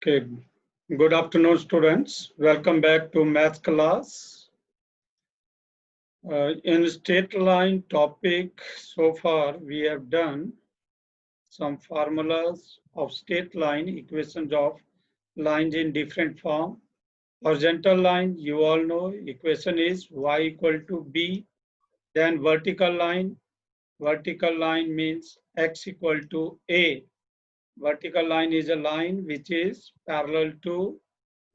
Okay, good afternoon, students. Welcome back to math class. In straight line topic, so far we have done some formulas of straight line, equations of lines in different form. Horizontal line, you all know, equation is y equal to b. Then vertical line means x equal to a. Vertical line is a line which is parallel to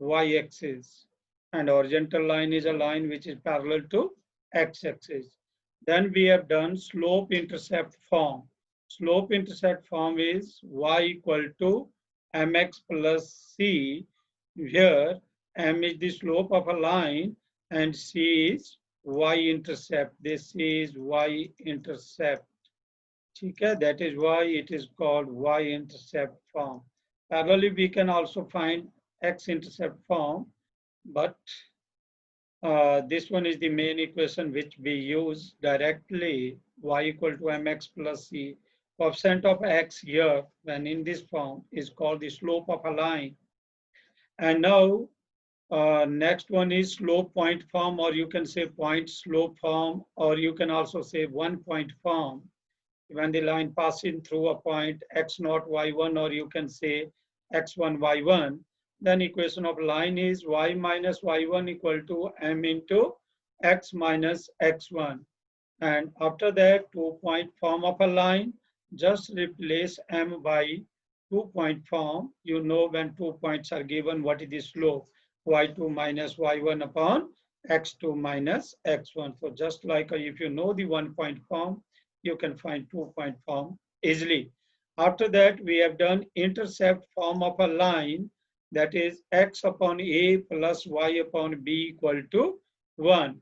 y-axis, and horizontal line is a line which is parallel to x-axis. Then we have done slope-intercept form. Slope-intercept form is y equal to mx plus c, where m is the slope of a line and c is y-intercept. This is y-intercept. Okay, that is why it is called y-intercept form. Parallelly, we can also find x-intercept form, but this one is the main equation which we use directly, y equal to mx plus c. Coefficient of x here, when in this form, is called the slope of a line. And now, next one is slope point form, or you can say point slope form, or you can also say 1 point form. When the line passing through a point x0, y1, or you can say x1, y1, then equation of line is y minus y1 equal to m into x minus x1. And after that, 2-point form of a line, just replace m by 2-point form. You know when 2 points are given, what is the slope? y2 minus y1 upon x2 minus x1. So just like if you know the 1-point form, you can find 2-point form easily. After that, we have done intercept form of a line, that is x upon a plus y upon b equal to 1.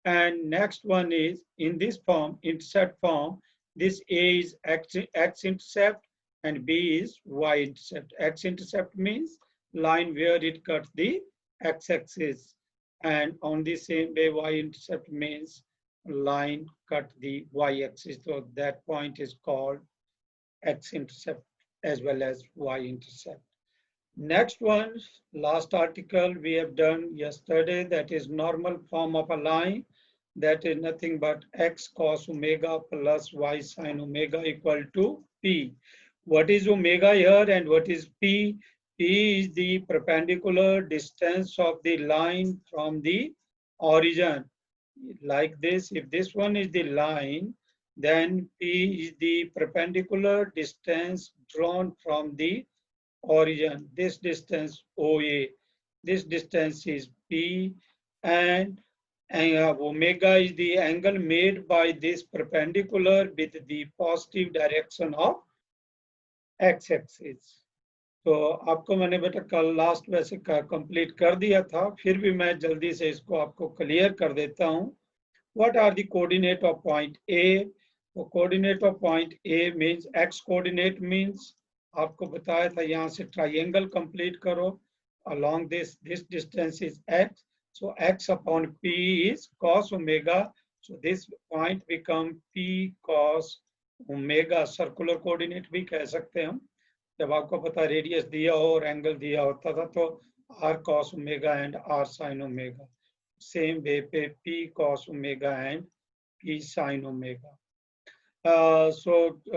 And next one is in this form, intercept form, this a is x-intercept and b is y-intercept. X-intercept means line where it cuts the x-axis. And on the same way, y-intercept means line cut the y-axis. So that point is called x-intercept as well as y-intercept. Next one, last article we have done yesterday, that is normal form of a line. That is nothing but x cos omega plus y sin omega equal to p. What is omega here and what is p? P is the perpendicular distance of the line from the origin. Like this, if this one is the line, then p is the perpendicular distance drawn from the origin. This distance OA, this distance is P, and omega is the angle made by this perpendicular with the positive direction of x-axis. तो आपको मैंने बेटा कल last वैसे complete कर दिया था, फिर भी मैं जल्दी से इसको आपको क्लियर कर देता हूँ. What are the coordinate of point A? तो coordinate of point A means x coordinate means आपको बताया था यहाँ से triangle complete करो. Along this distance is x. So x upon p is cos omega. So this point become p cos omega. Circular coordinate भी कह सकते हैं हम. जब आपको पता रेडियस दिया हो और एंगल दिया होता था तो r cos omega and r sin omega. Same way पे p cos omega and p sin omega.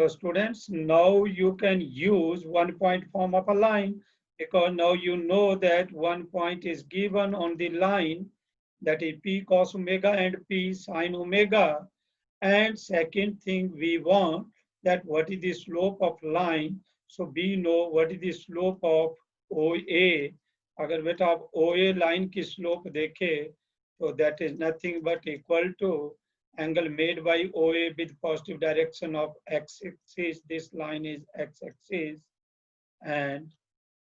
Students, now you can use 1-point form of a line, because now you know that 1 point is given on the line, that is p cos omega and p sin omega. And second thing we want, that what is the slope of line. So we know what is the slope of OA. अगर बेटा आप OA line की slope देखें, so that is nothing but equal to angle made by OA with positive direction of x-axis. This line is x-axis and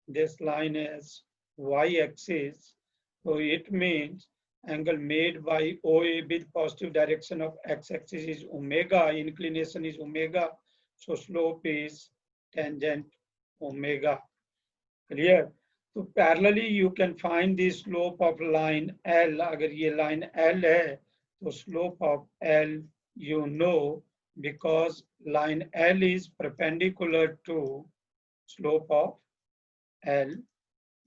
this line is y-axis. So it means angle made by OA with positive direction of x-axis is omega, inclination is omega. So slope is tangent omega. Clear? So parallelly you can find the slope of line L. अगर ये line L है, तो slope of L you know, because line L is perpendicular to slope of L.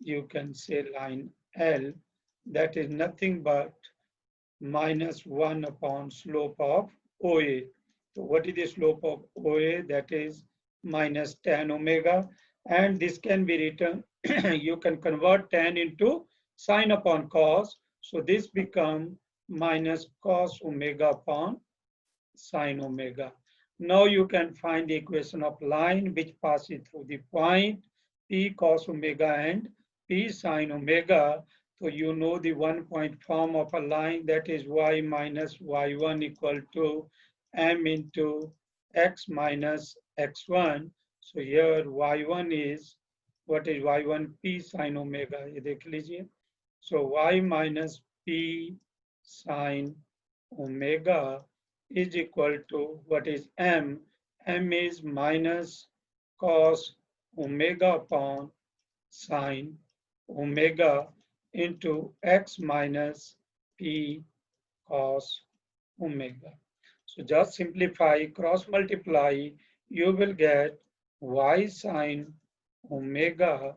you can say line L, that is nothing but -1 upon slope of OA. So what is the slope of OA? That is minus tan omega. And this can be written, you can convert tan into sine upon cos. So this becomes minus cos omega upon sine omega. Now you can find the equation of line which passes through the point P cos omega and P sine omega. So you know the 1 point form of a line, that is y minus y1 equal to m into x minus x1. So here y1 is, what is y1? P sine omega. ये देख लीजिए. So y minus P sine omega is equal to, what is m? M is minus cos omega upon sine omega into x minus P cos omega. So just simplify, cross multiply, you will get y sine omega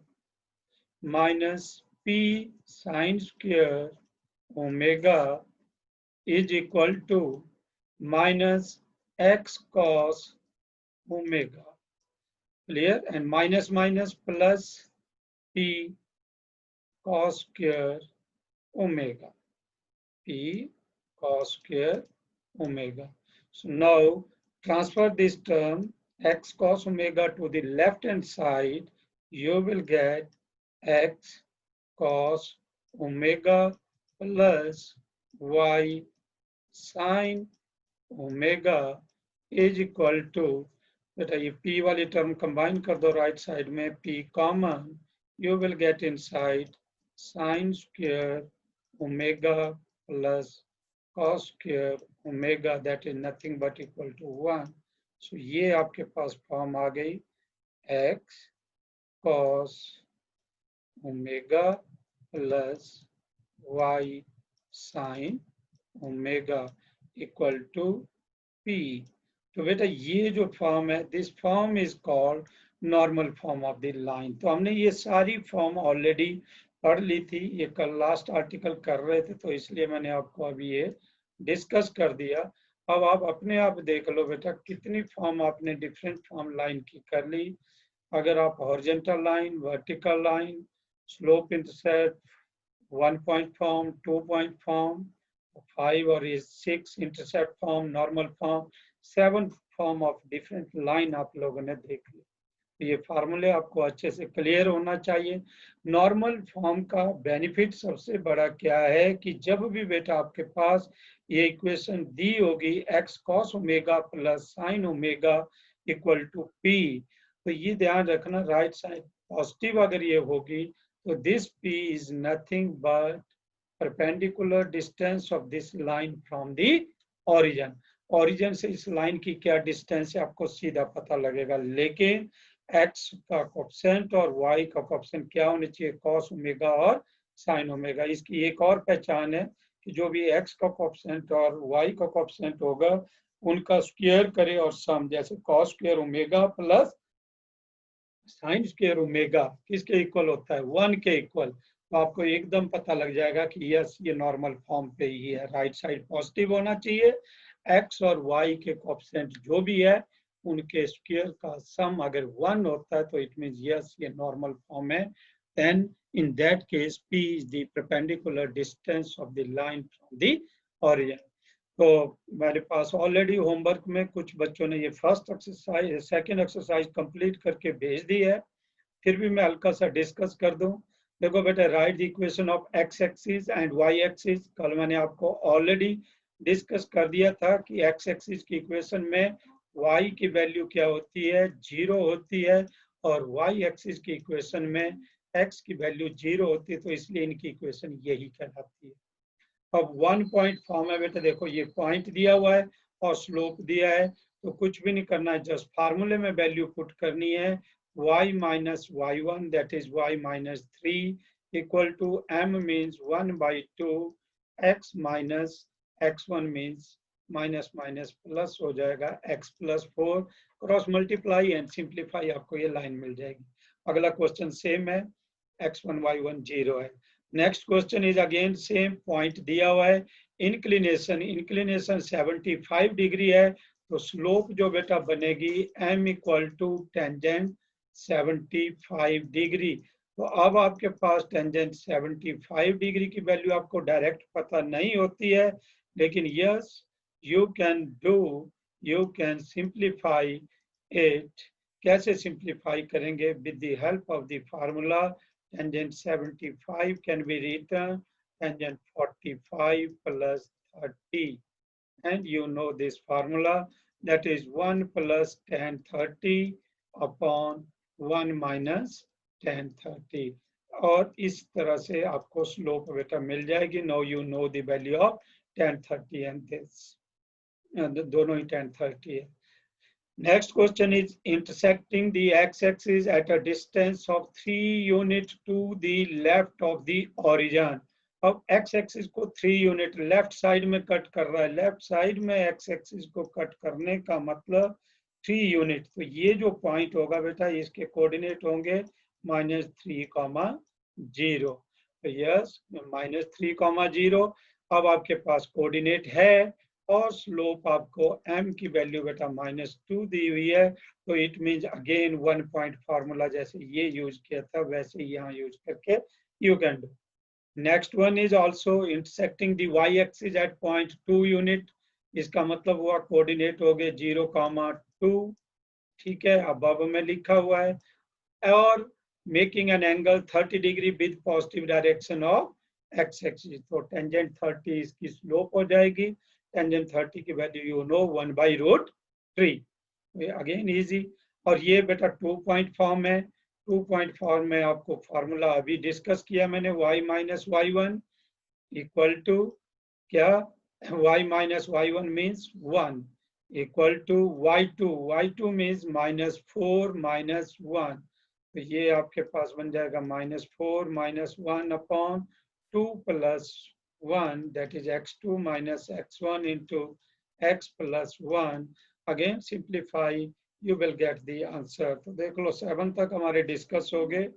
minus P sine square omega is equal to minus x cos omega. Clear? And minus minus plus P cos square omega. P cos square omega. So now transfer this term x cos omega to the left hand side. You will get x cos omega plus y sine omega is equal to, बेटा ये p वाली term combine कर दो right side में, p common, you will get inside sine square omega plus cos square omega, that is nothing but equal to 1. So ये आपके पास form आ गई x cos omega plus y sine omega equal to p. तो बेटा ये जो form है, this form is called normal form of the line. तो हमने ये सारी फॉर्म ऑलरेडी पढ़ ली थी, ये कल लास्ट आर्टिकल कर रहे थे, तो इसलिए मैंने आपको अभी ये डिस्कस कर दिया. अब आप अपने आप देख लो बेटा कितनी फॉर्म आपने डिफरेंट फॉर्म लाइन की कर ली. अगर आप horizontal line, vertical line, slope intercept, 1 point form, 2 point form, 5 or 6 intercept form, normal form, 7 form of different line आप लोगों ने देख लिया. ये फार्मूले आपको अच्छे से क्लियर होना चाहिए. नॉर्मल फॉर्म का बेनिफिट सबसे बड़ा क्या है कि जब भी बेटा आपके पास ये इक्वेशन दी होगी x cos omega plus sine omega equal to p, तो ये ध्यान रखना राइट साइड पॉजिटिव अगर ये होगी तो this p is nothing but perpendicular distance of this line from the origin. origin से इस लाइन की क्या डिस्टेंस है आपको सीधा पता लगेगा, लेकिन x का कोएफिशिएंट और y का कोएफिशिएंट क्या होने चाहिए, cos ओमेगा और sin ओमेगा. इसकी एक और पहचान है कि जो भी x का कोएफिशिएंट और y का कोएफिशिएंट होगा उनका स्क्वायर करे और सम, जैसे cos square omega plus sine square omega किसके इक्वल होता है, 1 के इक्वल. तो आपको एकदम पता लग जाएगा कि यस ये नॉर्मल फॉर्म पे ही है. राइट साइड पॉजिटिव होना चाहिए, x और y के कोएफिशिएंट जो भी है उनके स्क्वायर का सम अगर 1 होता है तो इट मींस यस ये नॉर्मल फॉर्म है. Then in that case p is the perpendicular distance of the line from the origin. तो मेरे पास ऑलरेडी होमवर्क में कुछ बच्चों ने ये first exercise, second exercise complete करके भेज दी है, फिर भी मैं हल्का सा डिस्कस कर दूं. देखो बेटा, right the equation of x axis and y axis. कल मैंने आपको ऑलरेडी डिस्कस कर दिया था कि x एक्सिस की इक्वेशन में y की वैल्यू क्या होती है, 0 होती है, और y एक्सिस की इक्वेशन में x की वैल्यू 0 होती है, तो इसलिए इनकी इक्वेशन यही कहलाती है. अब 1 पॉइंट फॉर्म है बेटा, देखो ये पॉइंट दिया हुआ है और स्लोप दिया है, तो कुछ भी नहीं करना है, जस्ट फार्मूले में वैल्यू पुट करनी है. y minus y1 that is y minus 3 equal to m means 1 by 2, x minus x1 means minus minus plus हो जाएगा x plus 4. Cross multiply and simplify, आपको ये लाइन मिल जाएगी. अगला क्वेश्चन सेम है, x1 y1 0 है। Next question is again same point दिया हुआ है, इंक्लिनेशन 75 डिग्री है, तो स्लोप जो बेटा बनेगी m equal to tangent 75 degree. तो अब आपके पास टेंजेंट 75 डिग्री की वैल्यू आपको डायरेक्ट पता नहीं होती है, लेकिन yes you can simplify it. कैसे सिंप्लीफाई करेंगे? With the help of the formula tangent 75 can be written tangent 45 plus 30, and you know this formula, that is 1 plus tan 30 upon 1 minus tan 30। और इस तरह से आपको स्लोप बेटा मिल जाएगी। Now you know the value of tan 30 and this, दोनों ही tan 30 है। Next question is intersecting the x-axis at a distance of 3 units to the left of the origin। अब x-axis को 3 यूनिट लेफ्ट साइड में cut कर रहा है, left side में x-axis को कट करने का मतलब 3 यूनिट। तो ये जो पॉइंट होगा बेटा इसके कोऑर्डिनेट होंगे -3, 0। तो यस -3, 0। अब आपके पास कोऑर्डिनेट है और स्लोप आपको m की वैल्यू बेटा -2 दी हुई है, तो it means again 1 point formula जैसे ये यूज किया था वैसे यहाँ यूज करके you can do. Next one is also intersecting the y axis at point 2 unit. इसका मतलब हुआ कोऑर्डिनेट हो गए 0,2, ठीक है, अब में लिखा हुआ है, और making an angle 30 degree with positive direction of x axis. तो टेंजेंट 30 इसकी स्लोप हो जाएगी, टेंजेंट 30 की value you know 1/√3, again easy. और ये बेटा 2 पॉइंट फॉर्म है, 2 पॉइंट फॉर्म में आपको फॉर्मूला अभी डिस्कस किया मैंने, y minus y1 equal to क्या, y minus y1 means 1 equal to y2 means -4 -1। तो ये आपके पास बन जाएगा -4 -1 upon 2 + 1, that is x2 minus x1 into x plus 1। Again simplify, you will get the answer। तो देख लो 7 तक हमारे डिस्कस हो गए।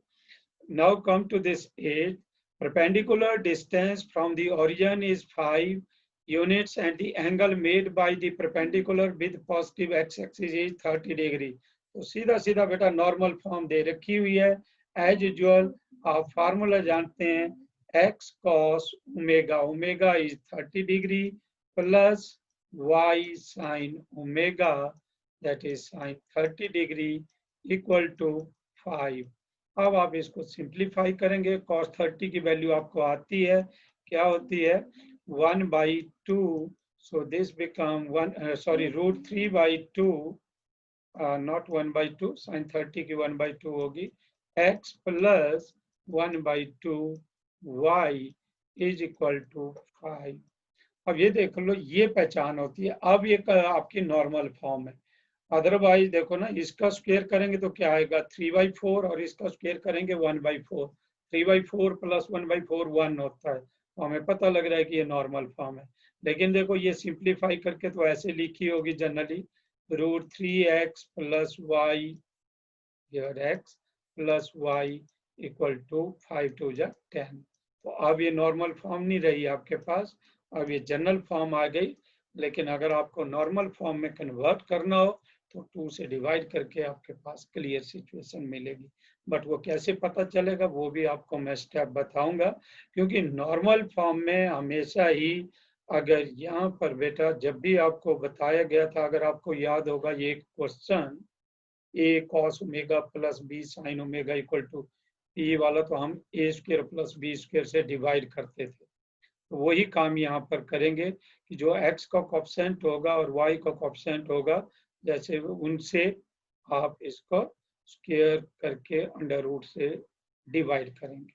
Now come to this 8। Perpendicular distance from the origin is 5 units and the angle made by the perpendicular with positive x-axis is 30 degree। तो सीधा सीधा बेटा नॉर्मल फॉर्म दे रखी हुई है, एज यूजुअल आप फार्मूला जानते हैं, x cos omega, omega is 30 degree plus y sin omega, that is sin 30 degree equal to 5। अब आप इसको सिंप्लीफाई करेंगे, cos 30 की वैल्यू आपको आती है, क्या होती है 1/2, so this become √3/2, not 1/2, sin 30 की 1/2 होगी, x plus 1/2 y is equal to 5। अब ये देख लो, ये पहचान होती है। अब ये आपकी नॉर्मल फॉर्म है, अदरवाइज देखो ना, इसका स्क्वायर करेंगे तो क्या आएगा 3/4, और इसका स्क्वायर करेंगे 1/4, 3/4 + 1/4 1 होता है, तो हमें पता लग रहा है कि ये नॉर्मल फॉर्म है। लेकिन देखो ये सिंप्लीफाई करके तो ऐसे लिखी होगी generally, √3x + y, x + y equal to 5 × 2 = 10। तो अब ये नॉर्मल फॉर्म नहीं रही आपके पास, अब ये जनरल फॉर्म आ गई। लेकिन अगर आपको नॉर्मल फॉर्म में कन्वर्ट करना हो तो 2 से डिवाइड करके आपके पास क्लियर सिचुएशन मिलेगी। बट वो कैसे पता चलेगा वो भी आपको मैं स्टेप बताऊंगा, क्योंकि नॉर्मल फॉर्म में हमेशा ही, अगर यहाँ पर बेटा जब भी आपको बताया गया था, अगर आपको याद होगा ये question a cos omega plus b sin omega equal to ये वाला, तो हम a² + b² से डिवाइड करते थे। तो वही काम यहाँ पर करेंगे कि जो x का कोएफिशिएंट होगा और y का कोएफिशिएंट होगा, जैसे उनसे आप इसको स्क्वायर करके अंडर रूट से डिवाइड करेंगे।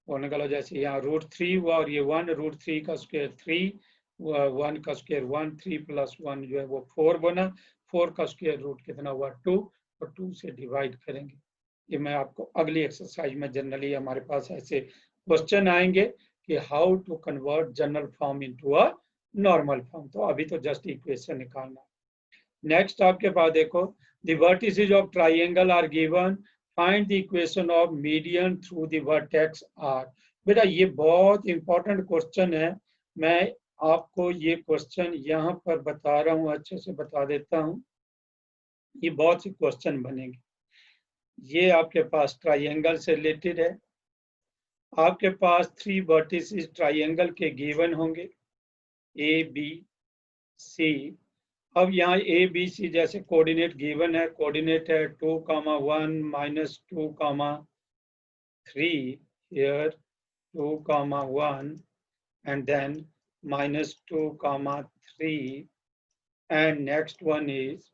होने वाला जैसे यहाँ √3 हुआ और ये 1, √3 का स्क्वायर 3, 1 का स्क्वायर 1, 3 + 1 जो है वो 4 बना, 4 का स्क्वायर रूट कितना हुआ 2, और 2 से डिवाइड करेंगे। ये मैं आपको अगली एक्सरसाइज में, जनरली हमारे पास ऐसे क्वेश्चन आएंगे कि how to convert general form into a normal form. तो अभी तो जस्ट इक्वेशन निकालना। नेक्स्ट आपके पास देखो, the vertices of triangle are given, find the equation of median through the vertex R. बेटा ये बहुत इंपॉर्टेंट क्वेश्चन है। मैं आपको ये क्वेश्चन यहाँ पर बता रहा हूँ, अच्छे से बता देता हूँ। ये बहुत से क्वेश्चन बनेंगे। ये आपके पास ट्राइंगल से रिलेटेड है। आपके पास 3 वर्टिसेस ट्राइंगल के गिवन होंगे, ए बी सी। अब यहाँ ए बी सी जैसे कोऑर्डिनेट गिवन है, कोऑर्डिनेट है 2,1 -2,3 here 2,1 and then -2,3 and next one is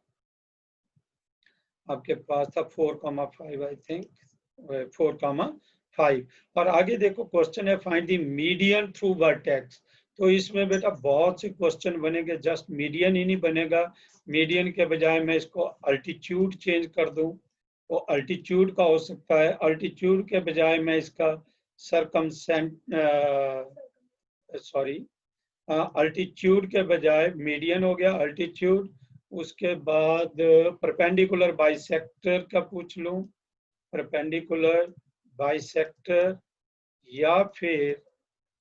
आपके पास था 4,5 आई थिंक 4,5। और आगे देखो क्वेश्चन है find the median through vertex. तो इसमें बेटा बहुत से क्वेश्चन बनेंगे, जस्ट मीडियन ही नहीं बनेगा। मीडियन के बजाय मैं इसको अल्टीट्यूड चेंज कर दूं तो अल्टीट्यूड का हो सकता है। अल्टीट्यूड के बजाय मैं इसका अल्टीट्यूड के बजाय मीडियन हो गया अल्टीट्यूड। उसके बाद परपेंडिकुलर बाइसेक्टर का पूछ लूं, परपेंडिकुलर बाइसेक्टर या फिर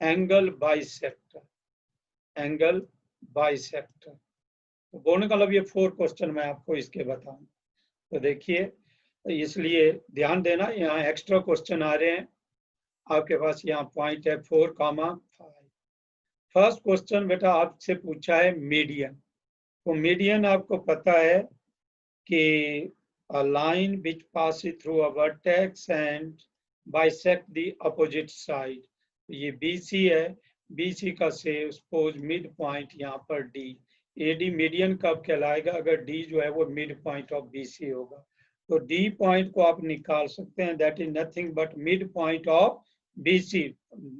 एंगल बाइसेक्टर, एंगल बाइसेक्टर। तो बोलने का मतलब ये 4 क्वेश्चन मैं आपको इसके बताऊं। तो देखिए, इसलिए ध्यान देना, यहाँ एक्स्ट्रा क्वेश्चन आ रहे हैं आपके पास। यहाँ पॉइंट है 4,5। फर्स्ट क्वेश्चन बेटा आपसे पूछा है मीडियन। तो मीडियन आपको पता है कि a line which passes through a vertex and bisect the opposite side। ये BC है, BC का से सपोज मिड पॉइंट यहाँ पर D। AD मीडियन कब कहलाएगा? अगर D जो है वो मिड पॉइंट ऑफ BC होगा। तो D पॉइंट को आप निकाल सकते हैं, that is nothing but mid point of BC।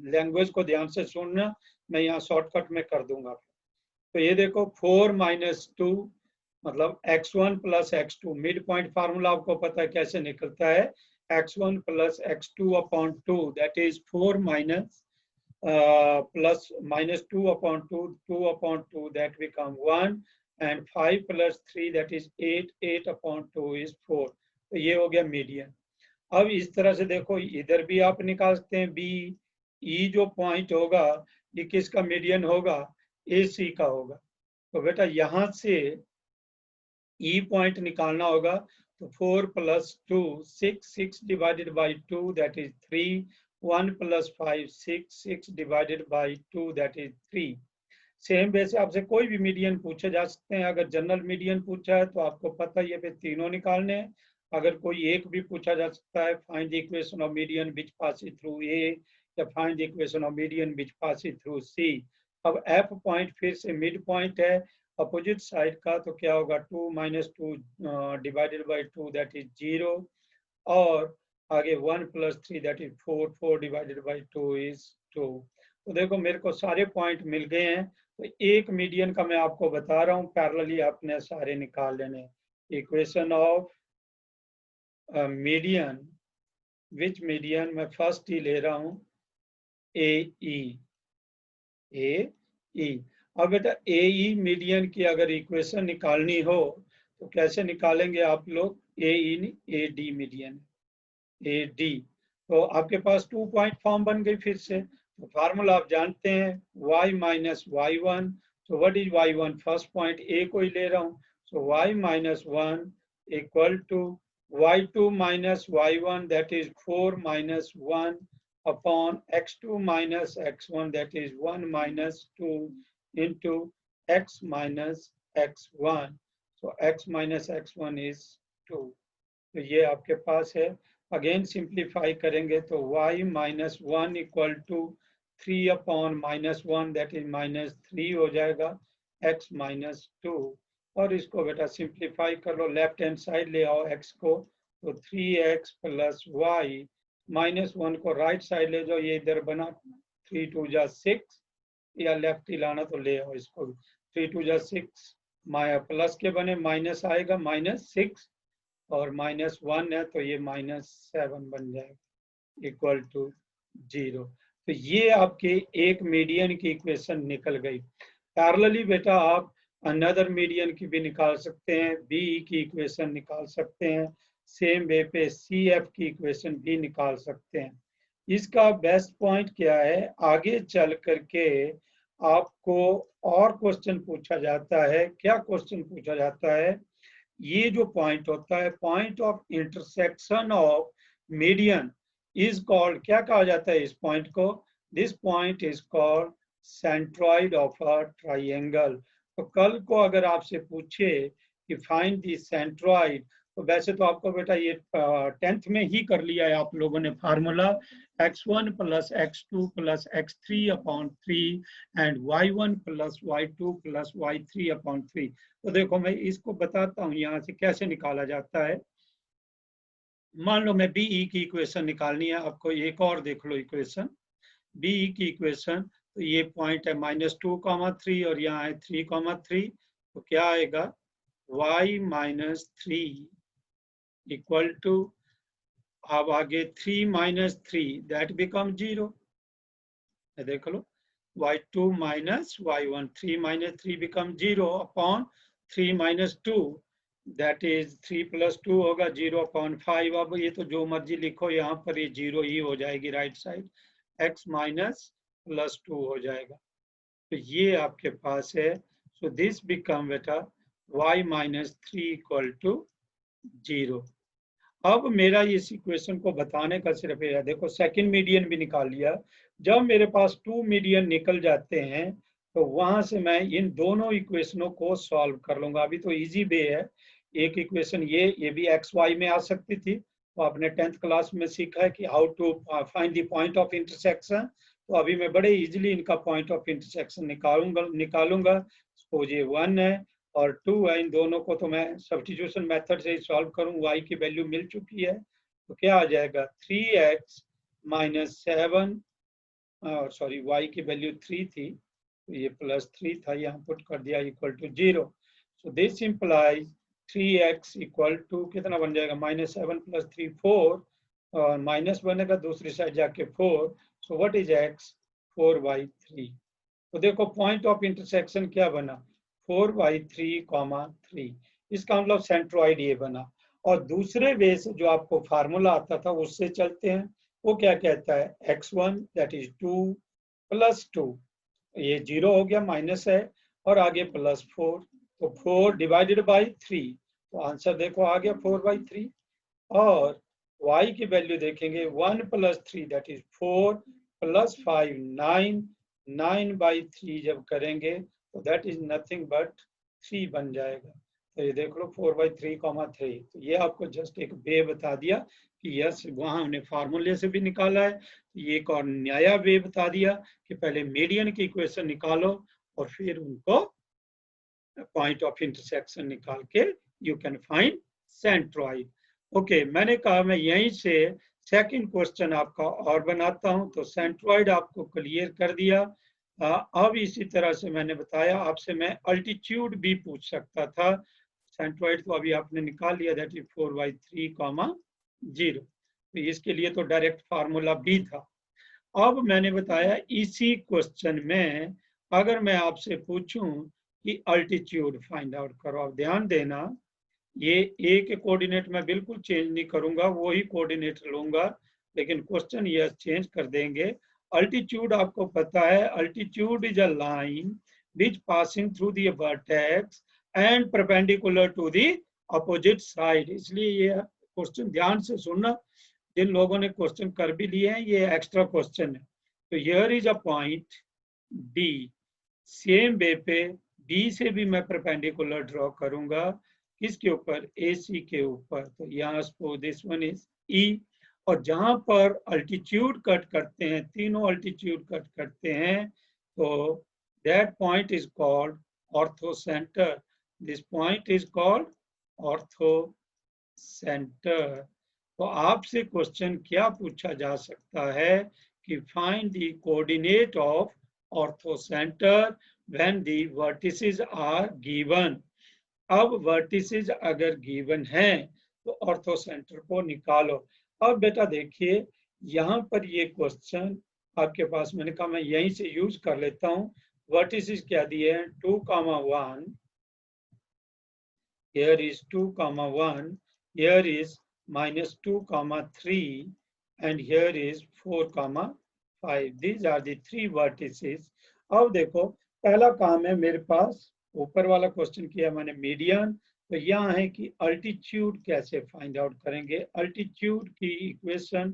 Language को ध्यान से सुनना, मैं यहाँ शॉर्टकट में कर दूंगा। तो ये देखो 4 - 2 मतलब x1 + x2। Mid point formula आपको पता है कैसे निकलता है, x1 + x2/2 that is 4 plus -2/2, 2/2 that become 1 and 5 + 3 that is 8, 8/2 is 4। तो ये हो गया मीडियन। अब इस तरह से देखो इधर भी आप निकाल सकते हैं, बी ई जो पॉइंट होगा ये किसका मीडियन होगा? AC का होगा। तो बेटा यहाँ से E पॉइंट निकालना होगा। तो 4 + 2 6, 6 divided by 2 that is 3, 1 + 5 6, 6 divided by 2 that is 3। Same वैसे आपसे कोई भी मीडियन पूछे जा सकते हैं। अगर जनरल मीडियन पूछा है तो आपको पता है ये पे तीनों निकालने हैं। अगर कोई एक भी पूछा जा सकता है, find the equation of median which passes through A या find the equation of median which passes through C। अब F पॉइंट फिर से मिड पॉइंट है अपोजिट साइड का, तो क्या होगा? 2 - 2 divided by 2 that is 0 और आगे 1 + 3 that is 4, 4 divided by 2 is 2। तो देखो मेरे को सारे पॉइंट मिल गए हैं। तो एक मीडियन का मैं आपको बता रहा हूँ, पैरेलली आपने सारे निकाल लेने। Equation of median, which median मैं फर्स्ट ही ले रहा हूँ AE। अब बेटा AE मीडियन की अगर इक्वेशन निकालनी हो तो कैसे निकालेंगे आप लोग? AE नहीं, AD मीडियन, AD। तो आपके पास 2 पॉइंट फॉर्म बन गई फिर से। तो फार्मूला आप जानते हैं, y - y1। तो what is y1? First point A को ही ले रहा हूँ। So y - 1 equal to y2 - y1 that is 4 - 1 upon x2 - x1 that is 1 - 2 into x - x1। so x - x1 is 2। तो ये आपके पास है। अगेन सिंप्लीफाई करेंगे तो y - 1 equal to 3/-1 that is -3 हो जाएगा x - 2। और इसको बेटा सिंप्लीफाई कर लो, लेफ्ट हैंड साइड ले आओ x को। तो 3x + y -1 को राइट साइड ले जाओ, ये इधर बना 3 × 2 = 6 या लेफ्ट ही लाना तो ले आओ इसको। 3 × 2 = 6 प्लस के बने माइनस आएगा -6 और -1 है तो ये -7 बन जाएगा इक्वल टू 0। तो ये आपके एक मीडियन की इक्वेशन निकल गई। पैरेलली बेटा आप अनदर मीडियन की भी निकाल सकते हैं, BE की इक्वेशन निकाल सकते हैं। सेम वे पे सी एफ की इक्वेशन भी निकाल सकते हैं। इसका बेस्ट पॉइंट क्या है, आगे चल करके आपको और क्वेश्चन पूछा जाता है। क्या क्वेश्चन पूछा जाता है, ये जो पॉइंट होता है, point of intersection of median is called, क्या कहा जाता है इस पॉइंट को, this point is called centroid of a triangle. तो कल को अगर आपसे पूछे कि फाइंड द सेंट्रॉइड, तो वैसे तो आपको बेटा ये 10th में ही कर लिया है आप लोगों ने formula, x1 plus x2 plus x3 upon 3 and y1 plus y2 plus y3 upon 3। तो देखो मैं इसको बताता हूँ यहाँ से कैसे निकाला जाता है। मान लो मैं बीई की इक्वेशन निकालनी है आपको, एक और देख लो इक्वेशन, बीई की इक्वेशन। तो ये पॉइंट है -2, 3 और यहाँ है 3, 3। तो क्या आएगा, y माइनस 3 इक्वल टू, अब आगे 3 माइनस 3 दैट बिकम 0। देख लो, y2 minus y1, 3 minus 3 become 0 upon 3 minus 2 that is 3 plus 2 होगा 0 अपॉन 5। अब ये तो जो मर्जी लिखो, यहाँ पर ये 0 ही हो जाएगी right side, x minus plus 2 हो जाएगा। तो ये आपके पास है, सो दिस बिकम बेटा y माइनस 3 इक्वल टू 0। अब मेरा इस इक्वेशन को बताने का सिर्फ ये है, देखो सेकंड मीडियन भी निकाल लिया। जब मेरे पास 2 मीडियन निकल जाते हैं तो वहां से मैं इन दोनों इक्वेशनों को सॉल्व कर लूंगा। अभी तो इजी वे है, एक इक्वेशन ये भी एक्स वाई में आ सकती थी, तो आपने 10th क्लास में सीखा है कि how to find the point of intersection. तो अभी मैं बड़े इजीली इनका पॉइंट ऑफ इंटरसेक्शन निकालूंगा। सपोज ये 1 है और 2 है, इन दोनों को तो मैं सब्स्टिट्यूशन मेथड से ही सॉल्व करूं, y की वैल्यू मिल चुकी है। तो क्या आ जाएगा, 3x माइनस 7, सॉरी y की वैल्यू 3 थी तो ये प्लस 3 था, यहाँ पुट कर दिया, equal to 0। So this implies 3x equal to कितना बन जाएगा, -7 प्लस 3 4, और माइनस बनेगा दूसरी साइड जाके 4। So what is x, 4/3। तो देखो पॉइंट ऑफ इंटरसेक्शन क्या बना, 4/3, 3। इसका मतलब सेंट्रॉइड ये बना। और दूसरे वे से जो आपको फार्मूला आता था उससे चलते हैं, वो क्या कहता है, x1 दैट इज 2 प्लस 2, ये 0 हो गया, माइनस है, और आगे प्लस 4, तो 4 डिवाइडेड बाई 3। तो आंसर देखो आ गया 4/3। और y की वैल्यू देखेंगे, 1 प्लस 3 दैट इज 4 प्लस 5 9, 9/3 जब करेंगे तो दैट इज नथिंग बट 3 बन जाएगा। तो ये देख लो 4/3, 3। तो ये आपको जस्ट एक वे बता दिया कि यस, वहां हमने फार्मूले से भी निकाला है। ये एक और नया वे बता दिया कि पहले मीडियन की इक्वेशन निकालो और फिर उनको पॉइंट ऑफ इंटरसेक्शन निकाल के you can find centroid. Okay, मैंने कहा मैं यहीं से सेकंड क्वेश्चन आपका और बनाता हूं। तो सेंट्रॉइड आपको क्लियर कर दिया। अब इसी तरह से मैंने बताया आपसे, मैं अल्टीट्यूड भी पूछ सकता था। सेंट्रॉइड तो अभी आपने निकाल लिया, दैट इज 4/3, 0। तो इसके लिए तो डायरेक्ट फार्मूला भी था। अब मैंने बताया इसी क्वेश्चन में अगर मैं आपसे पूछूं कि अल्टीट्यूड फाइंड आउट करो, अब ध्यान देना, ये ए के कोऑर्डिनेट में बिल्कुल चेंज नहीं करूंगा, वही कोऑर्डिनेट लूंगा, लेकिन क्वेश्चन ये चेंज कर देंगे। अल्टीट्यूड आपको पता है, altitude is a line which passing through the vertex and perpendicular to the opposite side. इसलिए ये क्वेश्चन ध्यान से सुनना, जिन लोगों ने क्वेश्चन कर भी लिए हैं ये एक्स्ट्रा क्वेश्चन है। तो here is a point D, same way पे बी से भी मैं परपेंडिकुलर ड्रॉ करूंगा, किसके ऊपर, ए सी के ऊपर। तो यहाँ सपोज दिस वन इज ई, और जहां पर अल्टीट्यूड कट करते हैं, तीनों अल्टीट्यूड कट करते हैं, तो that point is called orthocentre. This point is called orthocentre. तो आपसे क्वेश्चन क्या पूछा जा सकता है कि find the coordinate of orthocentre when the vertices are given. अब वर्टिसेस अगर गिवन हैं तो ऑर्थो सेंटर को निकालो। अब बेटा देखिए यहाँ पर ये क्वेश्चन आपके पास, मैंने कहा मैं यहीं से यूज कर लेता हूँ। वर्टिसेस क्या दिए हैं, 2, 1, here is 2, 1, here is -2, 3, and here is 4, 5. These are the 3 vertices. अब देखो पहला काम है मेरे पास, ऊपर वाला क्वेश्चन किया मैंने मीडियन, तो यहाँ है कि अल्टीट्यूड कैसे फाइंड आउट करेंगे, अल्टीट्यूड की इक्वेशन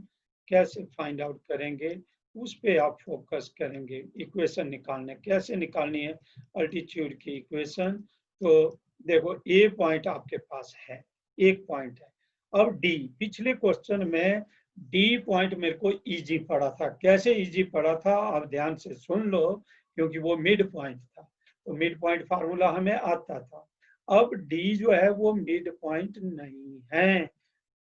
कैसे फाइंड आउट करेंगे, उस पे आप फोकस करेंगे। इक्वेशन निकालने, कैसे निकालनी है अल्टीट्यूड की इक्वेशन। तो देखो ए पॉइंट आपके पास है, एक पॉइंट है। अब डी, पिछले क्वेश्चन में डी पॉइंट मेरे को इजी पड़ा था। कैसे इजी पड़ा था आप ध्यान से सुन लो, क्योंकि वो मिड पॉइंट था, तो मिड पॉइंट फार्मूला हमें आता था। अब डी जो है वो मिड पॉइंट नहीं है,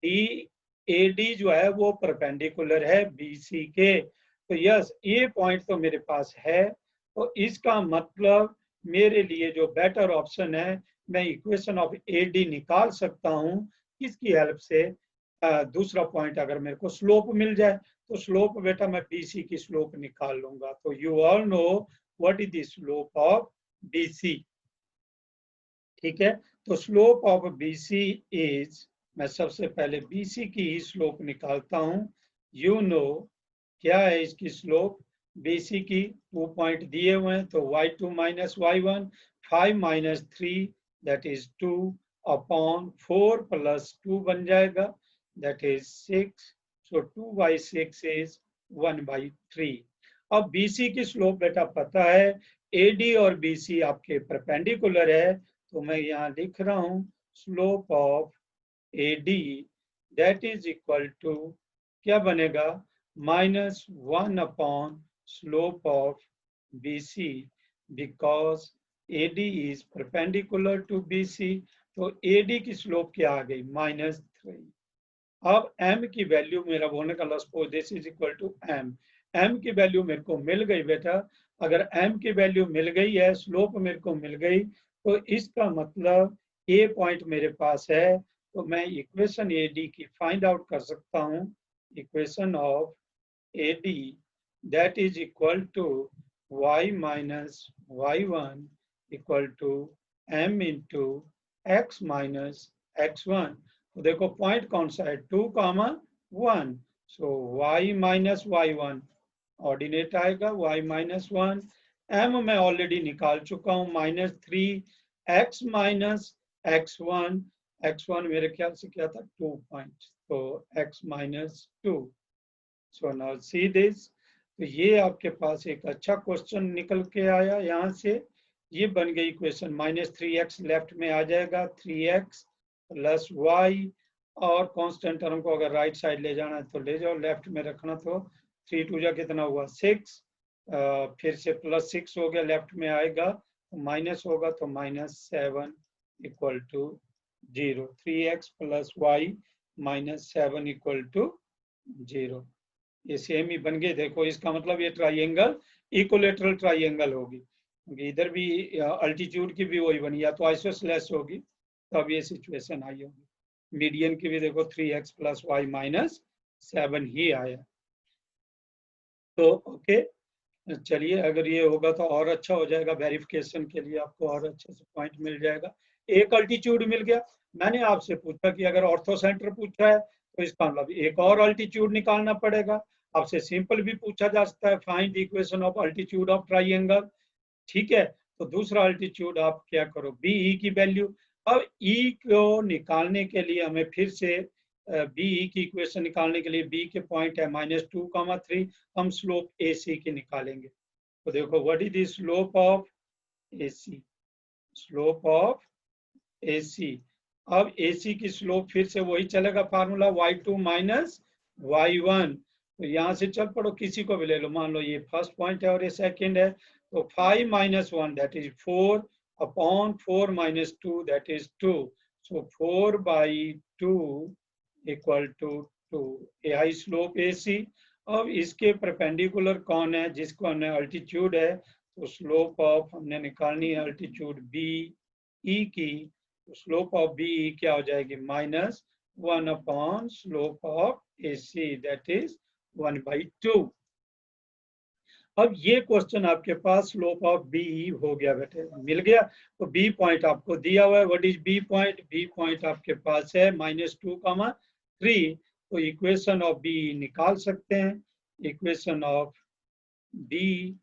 डी एडी जो है वो परपेंडिकुलर है बीसी के। तो यस, ये पॉइंट तो मेरे पास है, तो इसका मतलब मेरे लिए जो बेटर ऑप्शन है, मैं इक्वेशन ऑफ एडी निकाल सकता हूं किसकी हेल्प से, दूसरा पॉइंट अगर मेरे को स्लोप मिल जाए, तो स्लोप बेटा मैं बीसी की स्लोप निकाल लूंगा। तो you all know what is the slope of BC, ठीक है। तो स्लोप ऑफ बीसी इज, मैं सबसे पहले बीसी की ही स्लोप निकालता हूं। यू नो क्या है इसकी स्लोप, बीसी की 2 पॉइंट दिए हुए हैं, तो y2 minus y1, 5 minus 3 that is 2 upon 4 plus 2 बन जाएगा, दैट इज 6। So 2/6 is 1/3। अब बीसी की स्लोप बेटा पता है, एडी और बीसी आपके परपेंडिकुलर है, तो मैं यहाँ लिख रहा हूं slope of AD that is equal to क्या बनेगा, -1 upon slope of BC, because AD is perpendicular to BC। तो AD की स्लोप क्या आ गई, -3। अब m की वैल्यू मेरा होने का suppose this is equal to m की वैल्यू मेरे को मिल गई बेटा। अगर m की वैल्यू मिल गई है, स्लोप मेरे को मिल गई, तो इसका मतलब a पॉइंट मेरे पास है, तो मैं इक्वेशन AD की फाइंड आउट कर सकता हूँ। Equation of AD that is equal to y minus y1 equal to m into x minus x1। तो देखो पॉइंट कौन सा है, 2, 1, सो y minus y1 ऑर्डिनेट आएगा, y minus 1, m मैं ऑलरेडी निकाल चुका हूँ -3, x minus x1, x1 मेरे ख्याल से क्या था 2 पॉइंट, तो x minus 2। So now see this, तो ये आपके पास एक अच्छा क्वेश्चन निकल के आया यहाँ से। ये बन गई इक्वेशन, -3x लेफ्ट में आ जाएगा, 3x प्लस y, और कांस्टेंट टर्म को अगर राइट साइड ले जाना है तो ले जाओ, लेफ्ट में रखना, तो 3 2 जा कितना हुआ 6, फिर से +6 हो गया, लेफ्ट में आएगा तो माइनस होगा, तो -7 equal to 0, 3x plus y -7 equal to 0। ये सेम ही बन गए। देखो इसका मतलब ये ट्राइंगल इक्विलेटरल ट्राइंगल होगी, क्योंकि इधर भी अल्टीट्यूड की भी वही बनी, या तो आइसोसेलेस होगी, तब ये सिचुएशन आई होगी। मीडियन की भी देखो 3x प्लस y -7 ही आया। तो ओके, चलिए अगर ये होगा तो और अच्छा हो जाएगा, वेरिफिकेशन के लिए आपको और अच्छे से पॉइंट मिल जाएगा। एक अल्टीट्यूड मिल गया। मैंने आपसे पूछा कि अगर ऑर्थो सेंटर पूछा है तो इसका मतलब एक और अल्टीट्यूड निकालना पड़ेगा। आपसे सिंपल भी पूछा जा सकता है, find the equation of altitude of triangle, ठीक है। तो दूसरा अल्टीट्यूड आप क्या करो, BE की वैल्यू। अब E को निकालने के लिए हमें फिर से BE की इक्वेशन निकालने के लिए B के पॉइंट है -2, 3, हम स्लोप AC की निकालेंगे। तो देखो what is the slope of AC, slope of AC। अब AC की स्लोप फिर से वही चलेगा फार्मूला, y2 माइनस y1। तो यहाँ से चल पड़ो, किसी को भी ले लो, मान लो ये फर्स्ट पॉइंट है और ये सेकंड है, तो 5 - 1 that is 4 upon 4 - 2 that is 2, so 4/2 equal to 2। ये हाई स्लोप AC। अब इसके परपेंडिकुलर कौन है, जिसको हमने अल्टीट्यूड है, तो स्लोप ऑफ हमने निकालनी है अल्टीट्यूड BE की, तो स्लोप ऑफ BE क्या हो जाएगी, -1 upon slope of AC that is 1/2। अब ये क्वेश्चन आपके पास स्लोप ऑफ BE हो गया बेटे, मिल गया। तो B पॉइंट आपको दिया हुआ है, what is B point, B point आपके पास है -2, 3, तो इक्वेशन ऑफ बी निकाल सकते हैं. Equation of B,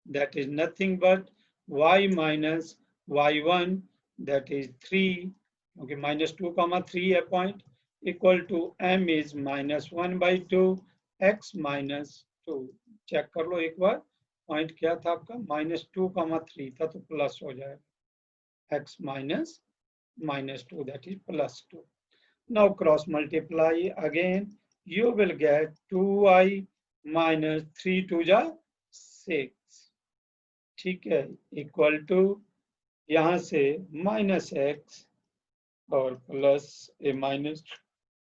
that is nothing but y minus y1, that is 3, क्योंकि minus 2 comma 3 है point, equal to m is minus 1 by 2 x minus 2. Check कर लो एक बार, पॉइंट क्या था आपका, -2 comma 3 था, तो प्लस हो जाएगा x minus -2, that is plus 2. Now cross multiply again, you will get 2y minus 3 to the 6. ठीक है, इक्वल टू यहाँ से -x और plus a minus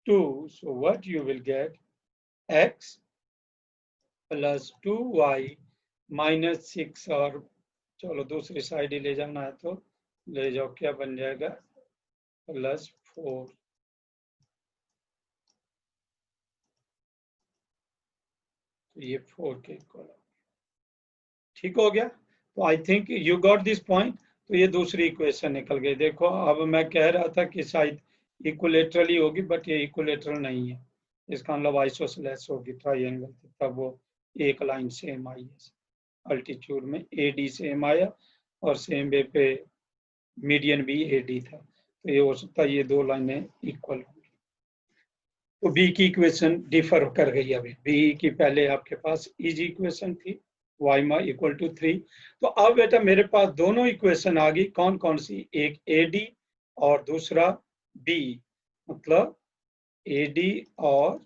2. So what you will get, x plus 2y minus 6, और चलो दूसरी side ही ले जाना है तो ले जाओ, क्या बन जाएगा, +4. तो ये 4 के इक्वल. ठीक हो गया. तो आई think you got this point. तो ये दूसरी इक्वेशन निकल गई. देखो अब मैं कह रहा था कि शायद इक्विलेटरल ही होगी, बट ये इक्विलेटरल नहीं है. इसका मतलब आइसोसेलेस होगी ट्राइंगल, तब वो एक लाइन सेम आई है. अल्टीट्यूड में AD सेम आया और सेम वे पे मीडियन भी AD था. तो ये हो सकता है ये दो लाइनें इक्वल होंगी. तो बी की इक्वेशन डिफर कर गई. अभी बी की पहले आपके पास इजी इक्वेशन थी, y इक्वल टू 3. तो अब बेटा मेरे पास दोनों इक्वेशन आ गई. कौन कौन सी, एक AD और दूसरा B, मतलब AD और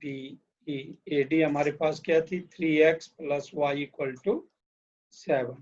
BE. AD हमारे पास क्या थी, 3x plus y equal to 7.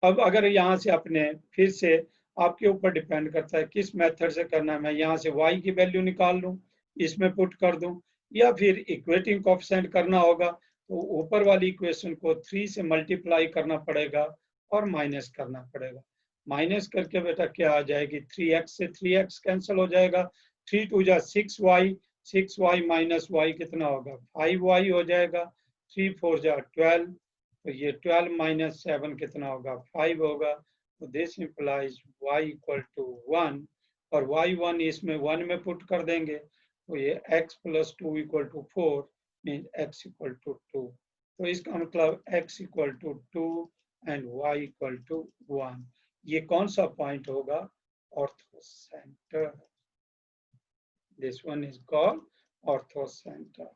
अब अगर यहाँ से अपने फिर से आपके ऊपर डिपेंड करता है किस मेथड से करना है. मैं यहाँ से y की वैल्यू निकाल लूँ, इसमें पुट कर दूं, या फिर इक्वेटिंग कोएफिशिएंट करना होगा. तो ऊपर वाली इक्वेशन को 3 से मल्टीप्लाई करना पड़ेगा और माइनस करना पड़ेगा. माइनस करके बेटा क्या आ जाएगी, 3x से 3x कैंसिल हो जाएगा. 3 2 जा 6y, 6y माइनस y कितना होगा, 5y हो जाएगा. 3 4 जा 12, तो ये 12 माइनस 7 कितना होगा, 5 होगा. तो this implies y equal to 1, और y1 इसमें 1 में पुट कर देंगे. तो ये x plus 2 equal to 4 means x equal to 2. तो इसका मतलब x equal to 2 and y equal to 1. ये कौन सा पॉइंट होगा, orthocentre. This one is called orthocentre.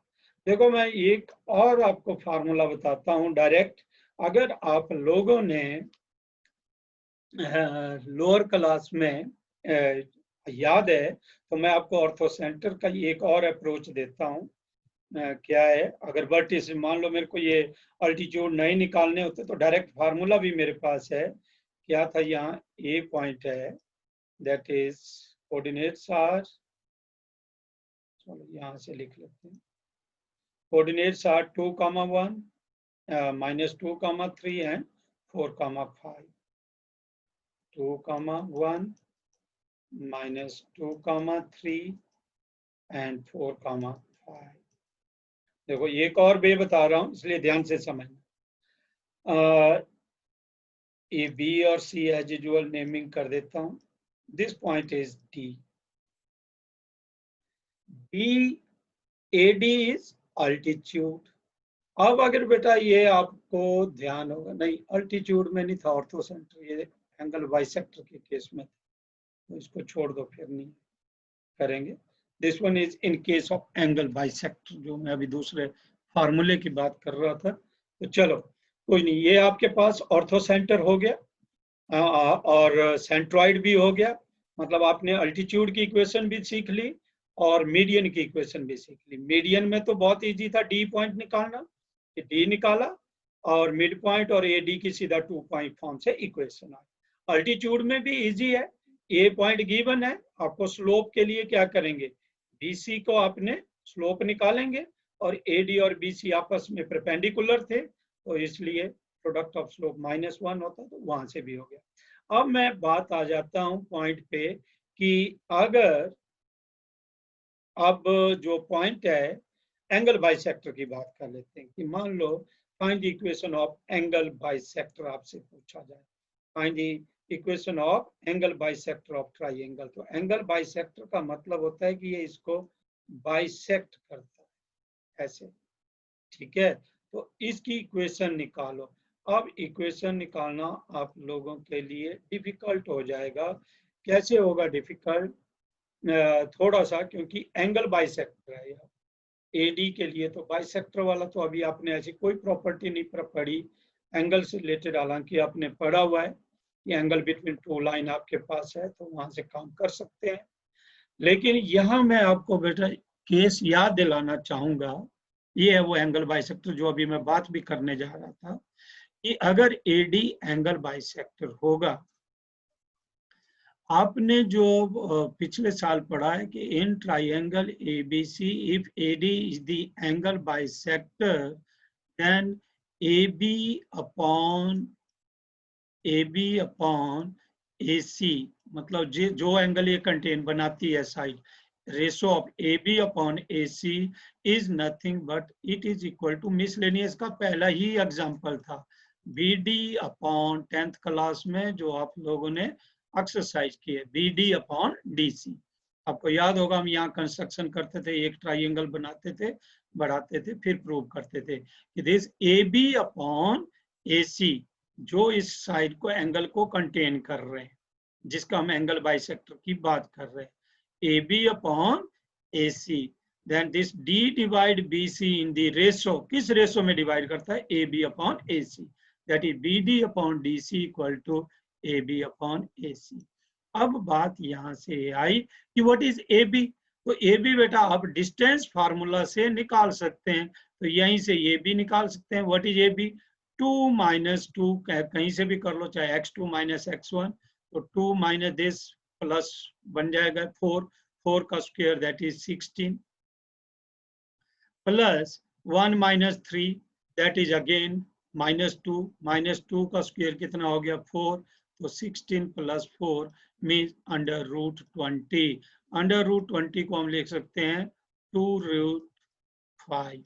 देखो मैं एक और आपको फार्मूला बताता हूं डायरेक्ट. अगर आप लोगों ने लोअर क्लास में याद है तो मैं आपको ऑर्थोसेंटर का एक और अप्रोच देता हूं. क्या है, अगर वर्टिस मान लो मेरे को ये अल्टीट्यूड नहीं निकालने होते तो डायरेक्ट फार्मूला भी मेरे पास है. क्या था, यहाँ ए पॉइंट है, दैट इज कोऑर्डिनेट्स आर, चलो यहाँ से लिख लेते हैं. Coordinates are 2, 1, -2, 3 and 4, 5. 2, 1, -2, 3 एंड 4, 5. देखो एक और वे बता रहा हूं इसलिए ध्यान से समझना. ए बी और सी एज यूजुअल नेमिंग कर देता हूं. This point is D. B AD is altitude. अब अगर बेटा ये आपको ध्यान होगा, नहीं अल्टीट्यूड में नहीं था ऑर्थोसेंटर, ये एंगल बाइसेक्टर के केस में, तो इसको छोड़ दो, फिर नहीं करेंगे. This one is in case of angle bisector, जो मैं अभी दूसरे फार्मूले की बात कर रहा था. तो चलो कोई नहीं, ये आपके पास ऑर्थोसेंटर हो गया और सेंट्रॉइड भी हो गया. मतलब आपने अल्टीट्यूड की इक्वेशन भी सीख ली और मीडियन की इक्वेशन भी सीख ली. मीडियन में तो बहुत इजी था डी पॉइंट निकालना, डी निकाला, और मिड पॉइंट और AD की सीधा 2 पॉइंट फॉर्म से इक्वेशन आई. अल्टीट्यूड में भी इजी है. ए पॉइंट गिवन है, आपको स्लोप के लिए क्या करेंगे, BC को आपने स्लोप निकालेंगे, और AD और BC आपस में परपेंडिकुलर थे, तो इसलिए प्रोडक्ट ऑफ स्लोप -1 होता, तो वहां से भी हो गया. अब मैं बात आ जाता हूं पॉइंट पे कि अगर अब जो पॉइंट है एंगल बाइसेक्टर की बात कर लेते हैं. कि मान लो find the equation of angle bisector आपसे पूछा जाए. Find the equation of angle bisector of triangle. तो एंगल बाइसेक्टर का मतलब होता है कि ये इसको बाइसेक्ट करता है ऐसे, ठीक है। तो इसकी इक्वेशन निकालो। अब इक्वेशन निकालना आप लोगों के लिए डिफिकल्ट हो जाएगा। कैसे होगा डिफिकल्ट? थोड़ा सा, क्योंकि एंगल बाइसेक्टर है यार एडी के लिए। तो बाइसेक्टर वाला तो अभी आपने ऐसी कोई प्रॉपर्टी नहीं पढ़ी एंगल से रिलेटेड, हालांकि आपने पढ़ा हुआ है कि एंगल बिटवीन टू लाइन आपके पास है, तो वहां से काम कर सकते हैं। लेकिन यहाँ मैं आपको बेटा केस याद दिलाना चाहूंगा, ये है वो एंगल बाइसेक्टर जो अभी मैं बात भी करने जा रहा था, कि अगर एडी एंगल बाइसेक्टर होगा, आपने जो पिछले साल पढ़ा है कि in triangle ABC if AD is the angle bisector then AB upon AC, मतलब जो एंगल ये कंटेन बनाती है side, ratio of AB upon AC is nothing but it is equal to miscellaneous का पहला ही एग्जांपल था BD अपॉन 10th क्लास में जो आप लोगों ने एक्सरसाइज की है, BD अपॉन DC। आपको याद होगा हम यहाँ कंस्ट्रक्शन करते थे, एक ट्राइंगल बनाते थे, बढ़ाते थे, फिर प्रूव करते थे कि दिस AB अपॉन AC जो इस साइड को एंगल को कंटेन कर रहे हैं, जिसका हम एंगल बाइसेक्टर की बात कर रहे हैं, AB upon AC, then this D divide BC in the ratio, किस रेशो में डिवाइड करता है? AB upon AC, that is BD upon DC equal to AB upon AC। अब बात यहां से आई कि व्हाट इज AB। तो AB बेटा आप डिस्टेंस फार्मूला से निकाल सकते हैं, तो यहीं से AB निकाल सकते हैं। What is AB? 2 माइनस 2 कहीं से भी कर लो, चाहे x2 माइनस x1, तो 2 माइनस दिस प्लस बन जाएगा 4, 4 का square that is 16, plus 1 minus 3 that is again minus 2 का स्क्वायर कितना हो गया? 4, तो 16 plus 4 means under root 20। Under root 20 को हम लिख सकते हैं 2 रूट 5,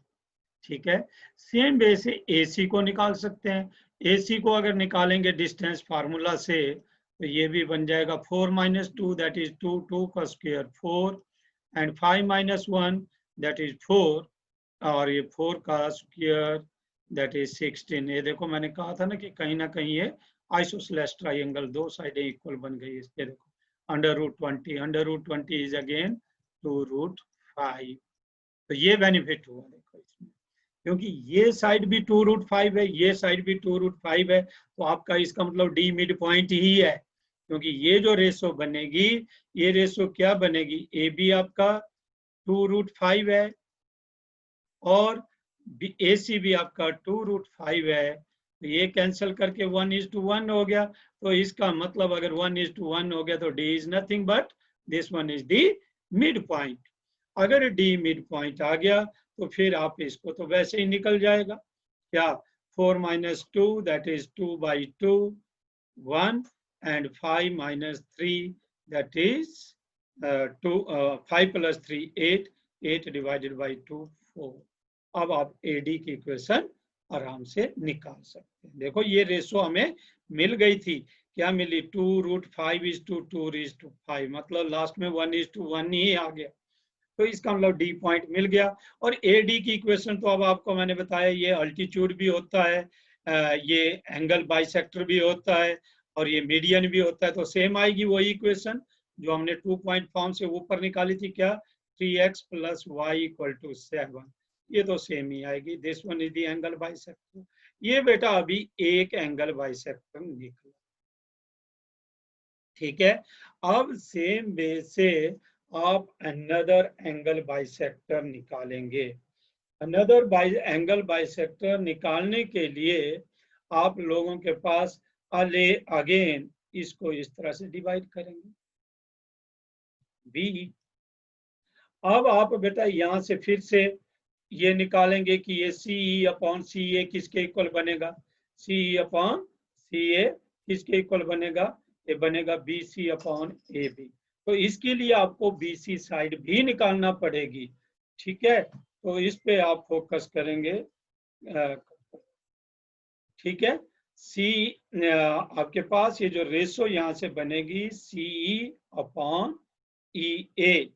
ठीक है। सेम वे से AC को निकाल सकते हैं। AC को अगर निकालेंगे डिस्टेंस फार्मूला से, तो ये भी बन जाएगा 4 माइनस 2 दैट इज 2, 2 का square 4, and 5 minus 1 that is 4, और ये 4 का स्क्वायर दैट इज 16। ये देखो मैंने कहा था ना कि कहीं ना कहीं ये आइसोसेलेस ट्राइंगल, दो साइडें इक्वल बन गई इसके। देखो under root 20 is again 2 root 5। तो ये बेनिफिट हुआ देखो इसमें, क्योंकि ये साइड भी 2 रूट 5 है, ये साइड भी 2 रूट 5 है, तो आपका इसका मतलब D मिड पॉइंट ही है। क्योंकि ये जो रेशो बनेगी, ये रेशो क्या बनेगी? AB आपका 2 रूट 5 है और AC भी आपका 2 रूट 5 है, तो ये कैंसिल करके 1:1 हो गया। तो इसका मतलब अगर 1:1 हो गया तो D is nothing but this one is the mid point. अगर D मिड पॉइंट आ गया तो फिर आप इसको तो वैसे ही निकल जाएगा क्या? 4 minus 2 that is 2/2 1, and 5 minus 3 that is 5 plus 3 8, 8 divided by 2 4। अब आप AD की इक्वेशन आराम से निकाल सकते हैं। देखो ये रेशो हमें मिल गई थी, क्या मिली? 2 root 5 is to 2 is to 5, मतलब लास्ट में 1:1 ही आ गया, तो इसका मतलब D पॉइंट मिल गया। और AD की इक्वेशन तो अब आपको मैंने बताया, ये अल्टीट्यूड भी होता है, ये एंगल बाइसेक्टर भी होता है, और ये मीडियन भी होता है। तो सेम आएगी वही इक्वेशन जो हमने 2 पॉइंट फॉर्म से ऊपर निकाली थी, क्या? 3x plus Y equal to 7, ये तो सेम ही आएगी। This one is the angle bisector. ये बेटा अभी एक एंगल बाइसेक्टर निकला, ठीक है। अब सेम वे से आप अनदर एंगल बाइसेक्टर निकालेंगे। अनदर एंगल बाइसेक्टर निकालने के लिए आप लोगों के पास अगेन इसको इस तरह से डिवाइड करेंगे B। अब आप बेटा यहां से फिर से ये निकालेंगे कि ये CE अपॉन CA किसके इक्वल बनेगा? CE अपॉन CA किसके इक्वल बनेगा? ये बनेगा BC अपॉन AB। तो इसके लिए आपको BC साइड भी निकालना पड़ेगी, ठीक है। तो इस पे आप फोकस करेंगे, ठीक है। सी आपके पास ये जो रेशो यहां से बनेगी CE अपॉन EA।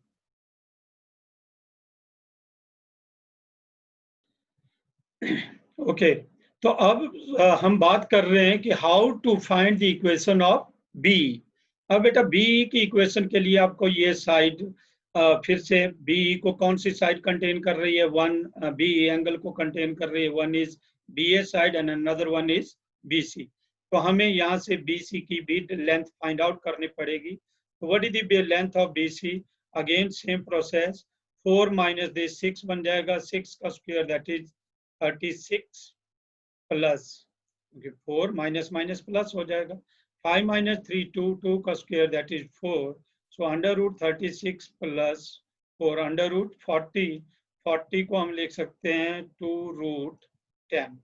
ओके, तो अब हम बात कर रहे हैं कि how to find the equation of B. अब बेटा बी की इक्वेशन के लिए आपको ये साइड फिर से बी को कौन सी साइड कंटेन कर रही है, वन बी एंगल को कंटेन कर रही है, one is BA side and another one is BC। तो हमें यहाँ से BC की भी लेंथ फाइंड आउट करनी पड़ेगी। तो what is the length of BC? Again same process, 4 minus this 6 बन जाएगा, 6 का square that is 36 plus 4 minus minus plus हो जाएगा, 5 माइनस 3 2 का square that is 4। So under root 36 plus 4 under root 40 को हम लिख सकते हैं 2 रूट 10।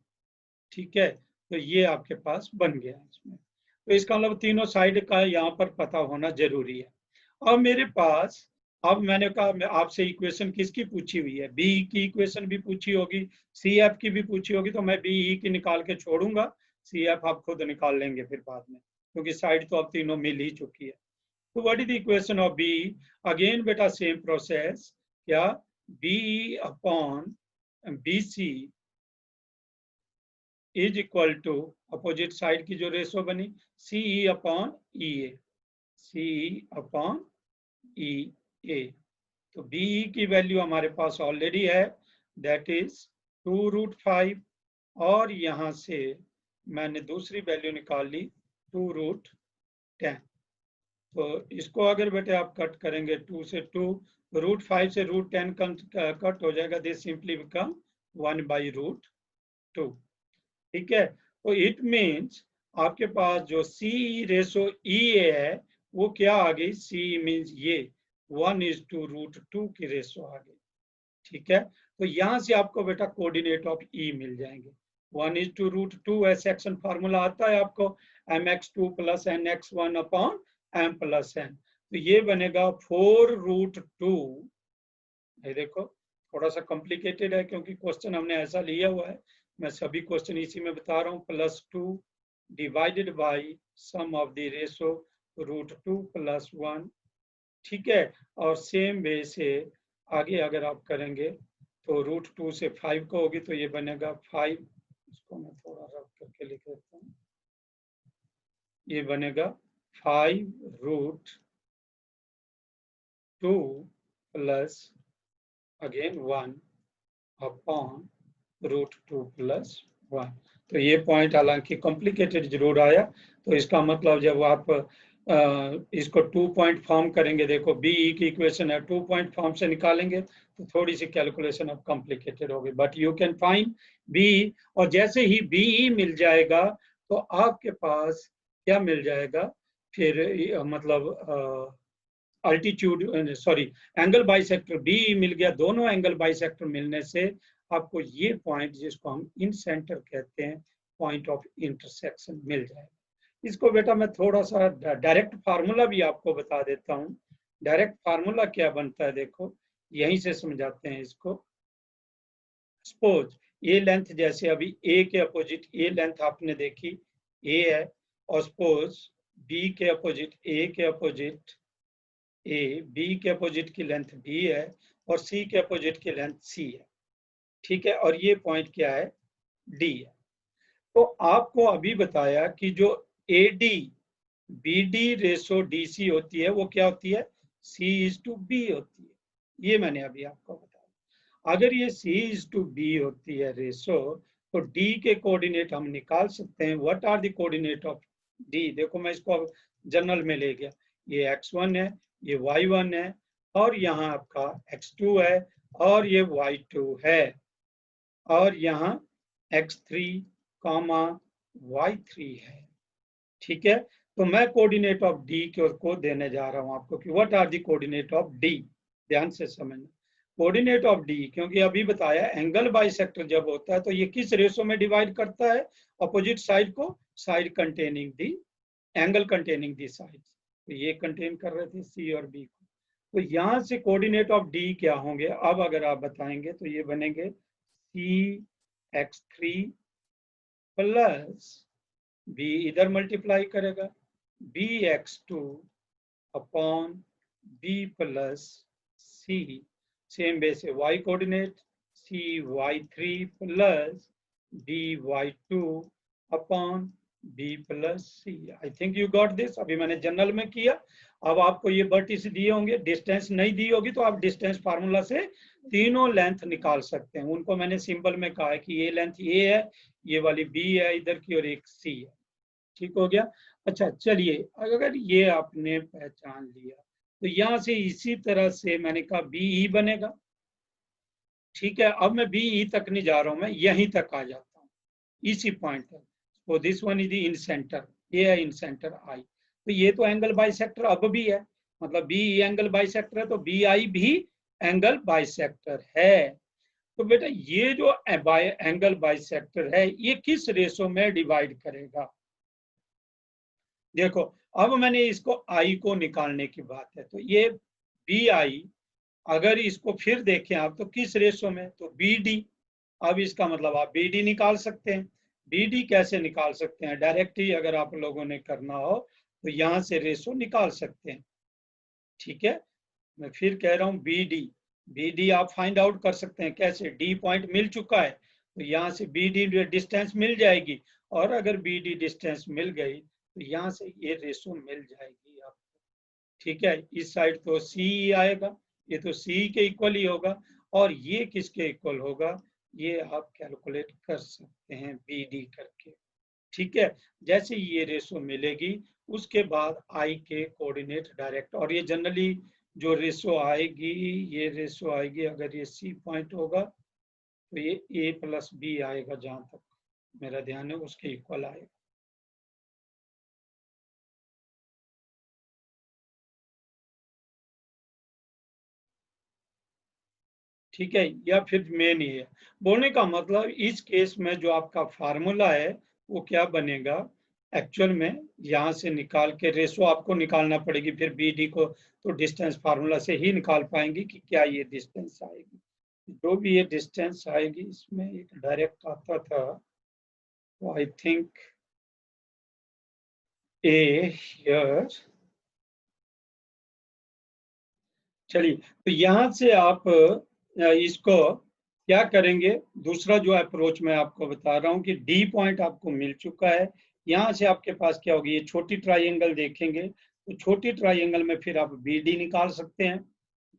ठीक है, तो ये आपके पास बन गया इसमें। तो इसका मतलब तीनों साइड का यहाँ पर पता होना जरूरी है। अब मेरे पास, अब मैंने कहा मैं आपसे इक्वेशन किसकी पूछी हुई है, बी की इक्वेशन भी पूछी होगी, CF की भी पूछी होगी, तो मैं BE की निकाल के छोड़ूंगा, CF आप खुद निकाल लेंगे फिर बाद में, क्योंकि साइड तो अब तीनों मिल ही चुकी है। तो what is the equation of BE? Again बेटा सेम प्रोसेस, क्या BE upon BC is equal to opposite side की जो रेशो बनी CE upon EA, CE upon EA। तो BE की वैल्यू हमारे पास ऑलरेडी है, दैट इज 2 रूट 5, और यहां से मैंने दूसरी वैल्यू निकाल ली 2 रूट 10। तो इसको अगर बेटे आप कट करेंगे 2 से 2, रूट 5 से रूट 10 कट हो जाएगा, this simply become 1 by root 2। ठीक है, तो इट मीन्स आपके पास जो CE रेशो EA है वो क्या आ गई, CE मीन्स ये 1:√2 की रेशो आ गई। ठीक है, तो यहां से आपको बेटा कोऑर्डिनेट ऑफ E मिल जाएंगे, 1:√2 है, सेक्शन फार्मूला आता है आपको, mx2 plus nx1 upon m plus n। तो ये बनेगा 4√2। ये देखो थोड़ा सा कॉम्प्लिकेटेड है क्योंकि क्वेश्चन हमने ऐसा लिया हुआ है, मैं सभी क्वेश्चन इसी में बता रहा हूँ, +2 divided by sum of the ratio √2 + 1। ठीक है, और सेम वे से आगे अगर आप करेंगे तो √2 से 5 को होगी, तो ये बनेगा 5, इसको मैं थोड़ा रफ करके लिख देता हूँ, ये बनेगा 5√2 प्लस अगेन 1 अपॉन √2 + 1। तो ये पॉइंट हालांकि कॉम्प्लिकेटेड जरूर आया, तो इसका मतलब जब आप इसको 2 पॉइंट फॉर्म करेंगे, देखो BE की इक्वेशन है, 2 पॉइंट फॉर्म से निकालेंगे तो थोड़ी सी कैलकुलेशन अब कॉम्प्लिकेटेड होगी, but you can find BE। और जैसे ही BE मिल जाएगा तो आपके पास क्या मिल जाएगा फिर, मतलब altitude, sorry angle bisector BE मिल गया, दोनों एंगल बाइसेक्टर मिलने से आपको ये पॉइंट जिसको हम इन सेंटर कहते हैं, पॉइंट ऑफ इंटरसेक्शन मिल जाएगा। इसको बेटा मैं थोड़ा सा डायरेक्ट फार्मूला भी आपको बता देता हूँ। डायरेक्ट फार्मूला क्या बनता है, देखो यहीं से समझाते हैं इसको। सपोज ये लेंथ, जैसे अभी A के अपोजिट ये लेंथ आपने देखी A है, और सपोज B के अपोजिट A के अपोजिट B के अपोजिट की लेंथ B है, और C के अपोजिट की लेंथ C है। ठीक है, और ये पॉइंट क्या है, D है। तो आपको अभी बताया कि जो AD BD रेशो DC होती है वो क्या होती है, C:B होती है। ये मैंने अभी आपको बताया। अगर ये C:B होती है रेशो, तो D के कोऑर्डिनेट हम निकाल सकते हैं। What are the coordinate of D? देखो मैं इसको अब जनरल में ले गया, ये x1 है, ये y1 है, और यहाँ आपका x2 है, और ये y2 है, और यहाँ x3, y3 है। ठीक है, तो मैं कोऑर्डिनेट ऑफ D को देने जा रहा हूं आपको कि what are the coordinate of D। ध्यान से समझना, कोऑर्डिनेट ऑफ D, क्योंकि अभी बताया एंगल बाइसेक्टर जब होता है तो ये किस रेशो में डिवाइड करता है, अपोजिट साइड को, साइड कंटेनिंग दी एंगल कंटेनिंग दी साइड। तो ये कंटेन कर रहे थे C और B को। तो यहां से कोऑर्डिनेट ऑफ D क्या होंगे, अब अगर आप बताएंगे तो ये बनेंगे CX3 प्लस बी इधर मल्टीप्लाई करेगा, bx2 upon B plus C, same way से y coordinate cy3 plus by2 upon B plus C. I think you got this. अभी मैंने जनरल में किया। अब आपको ये वर्टिस दिए होंगे, डिस्टेंस नहीं दी होगी तो आप डिस्टेंस फार्मूला से तीनों लेंथ निकाल सकते हैं। उनको मैंने सिंबल में कहा है कि ये लेंथ ए है, ये वाली बी है इधर की, और एक सी है। ठीक हो गया। अच्छा चलिए, अगर ये आपने पहचान लिया तो यहां से इसी तरह से मैंने कहा बीई बनेगा। ठीक है, अब मैं बीई तक नहीं जा रहा हूं, मैं यहीं तक आ जाता हूँ, इसी पॉइंट तक। तो this one is the in centre, ये है इन सेंटर आई। तो ये तो एंगल बाइसेक्टर अब भी है, मतलब बीई एंगल बाइसेक्टर है तो बीआई भी एंगल बाइसेक्टर है। तो बेटा ये जो एंगल बाइसेक्टर है ये किस रेशो में डिवाइड करेगा? देखो, अब मैंने इसको आई को निकालने की बात है, तो ये बी आई, अगर इसको फिर देखें आप तो किस रेशो में, तो बी डी। अब इसका मतलब आप बी डी निकाल सकते हैं। बी डी कैसे निकाल सकते हैं? डायरेक्ट ही अगर आप लोगों ने करना हो तो यहां से रेशो निकाल सकते हैं। ठीक है, मैं फिर कह रहा हूं बी डी आप फाइंड आउट कर सकते हैं। कैसे? डी पॉइंट मिल चुका है तो यहाँ से बी डी डिस्टेंस मिल जाएगी, और अगर बी डी डिस्टेंस मिल गई तो यहाँ से ये रेशो मिल जाएगी आपको। ठीक है, इस साइड तो सी आएगा, ये तो सी के इक्वल ही होगा, और ये किसके इक्वल होगा ये आप कैलकुलेट कर सकते हैं बी डी करके। ठीक है, जैसे ये रेशो मिलेगी उसके बाद आई के कोऑर्डिनेट डायरेक्ट, और ये जनरली जो रेशो आएगी, ये रेशो आएगी अगर ये सी पॉइंट होगा तो ये ए प्लस बी आएगा, जहां तक मेरा ध्यान है उसके इक्वल आएगा। ठीक है, या फिर मेन ही है। बोलने का मतलब इस केस में जो आपका फार्मूला है वो क्या बनेगा एक्चुअल में, यहाँ से निकाल के रेशो आपको निकालना पड़ेगी, फिर बी डी को तो डिस्टेंस फार्मूला से ही निकाल पाएंगे कि क्या ये डिस्टेंस आएगी। जो भी ये डिस्टेंस आएगी, इसमें एक डायरेक्ट आता था, तो आई थिंक ए हियर। चलिए, तो यहाँ से आप इसको क्या करेंगे, दूसरा जो अप्रोच मैं आपको बता रहा हूँ कि डी पॉइंट आपको मिल चुका है। यहाँ से आपके पास क्या होगी, ये छोटी ट्राइंगल देखेंगे तो छोटी ट्राइंगल में फिर आप बी डी निकाल सकते हैं।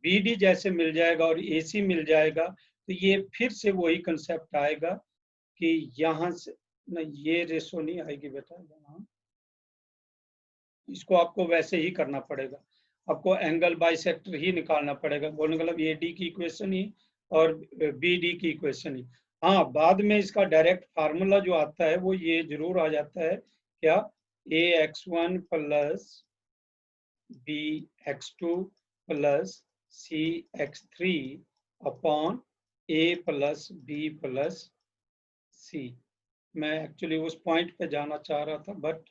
बी डी जैसे मिल जाएगा और ए सी मिल जाएगा तो ये फिर से वही कंसेप्ट आएगा कि यहाँ से ना, ये रेशो नहीं आएगी बेटा, यहाँ इसको आपको वैसे ही करना पड़ेगा, आपको एंगल बाइसेक्टर ही निकालना पड़ेगा। बोलने का मतलब ए डी की इक्वेशन ही और बी डी की इक्वेशन ही। हाँ, बाद में इसका डायरेक्ट फार्मूला जो आता है वो ये जरूर आ जाता है, क्या, a x one plus b x two plus c x three upon a plus b plus c. मैं एक्चुअली उस पॉइंट पे जाना चाह रहा था बट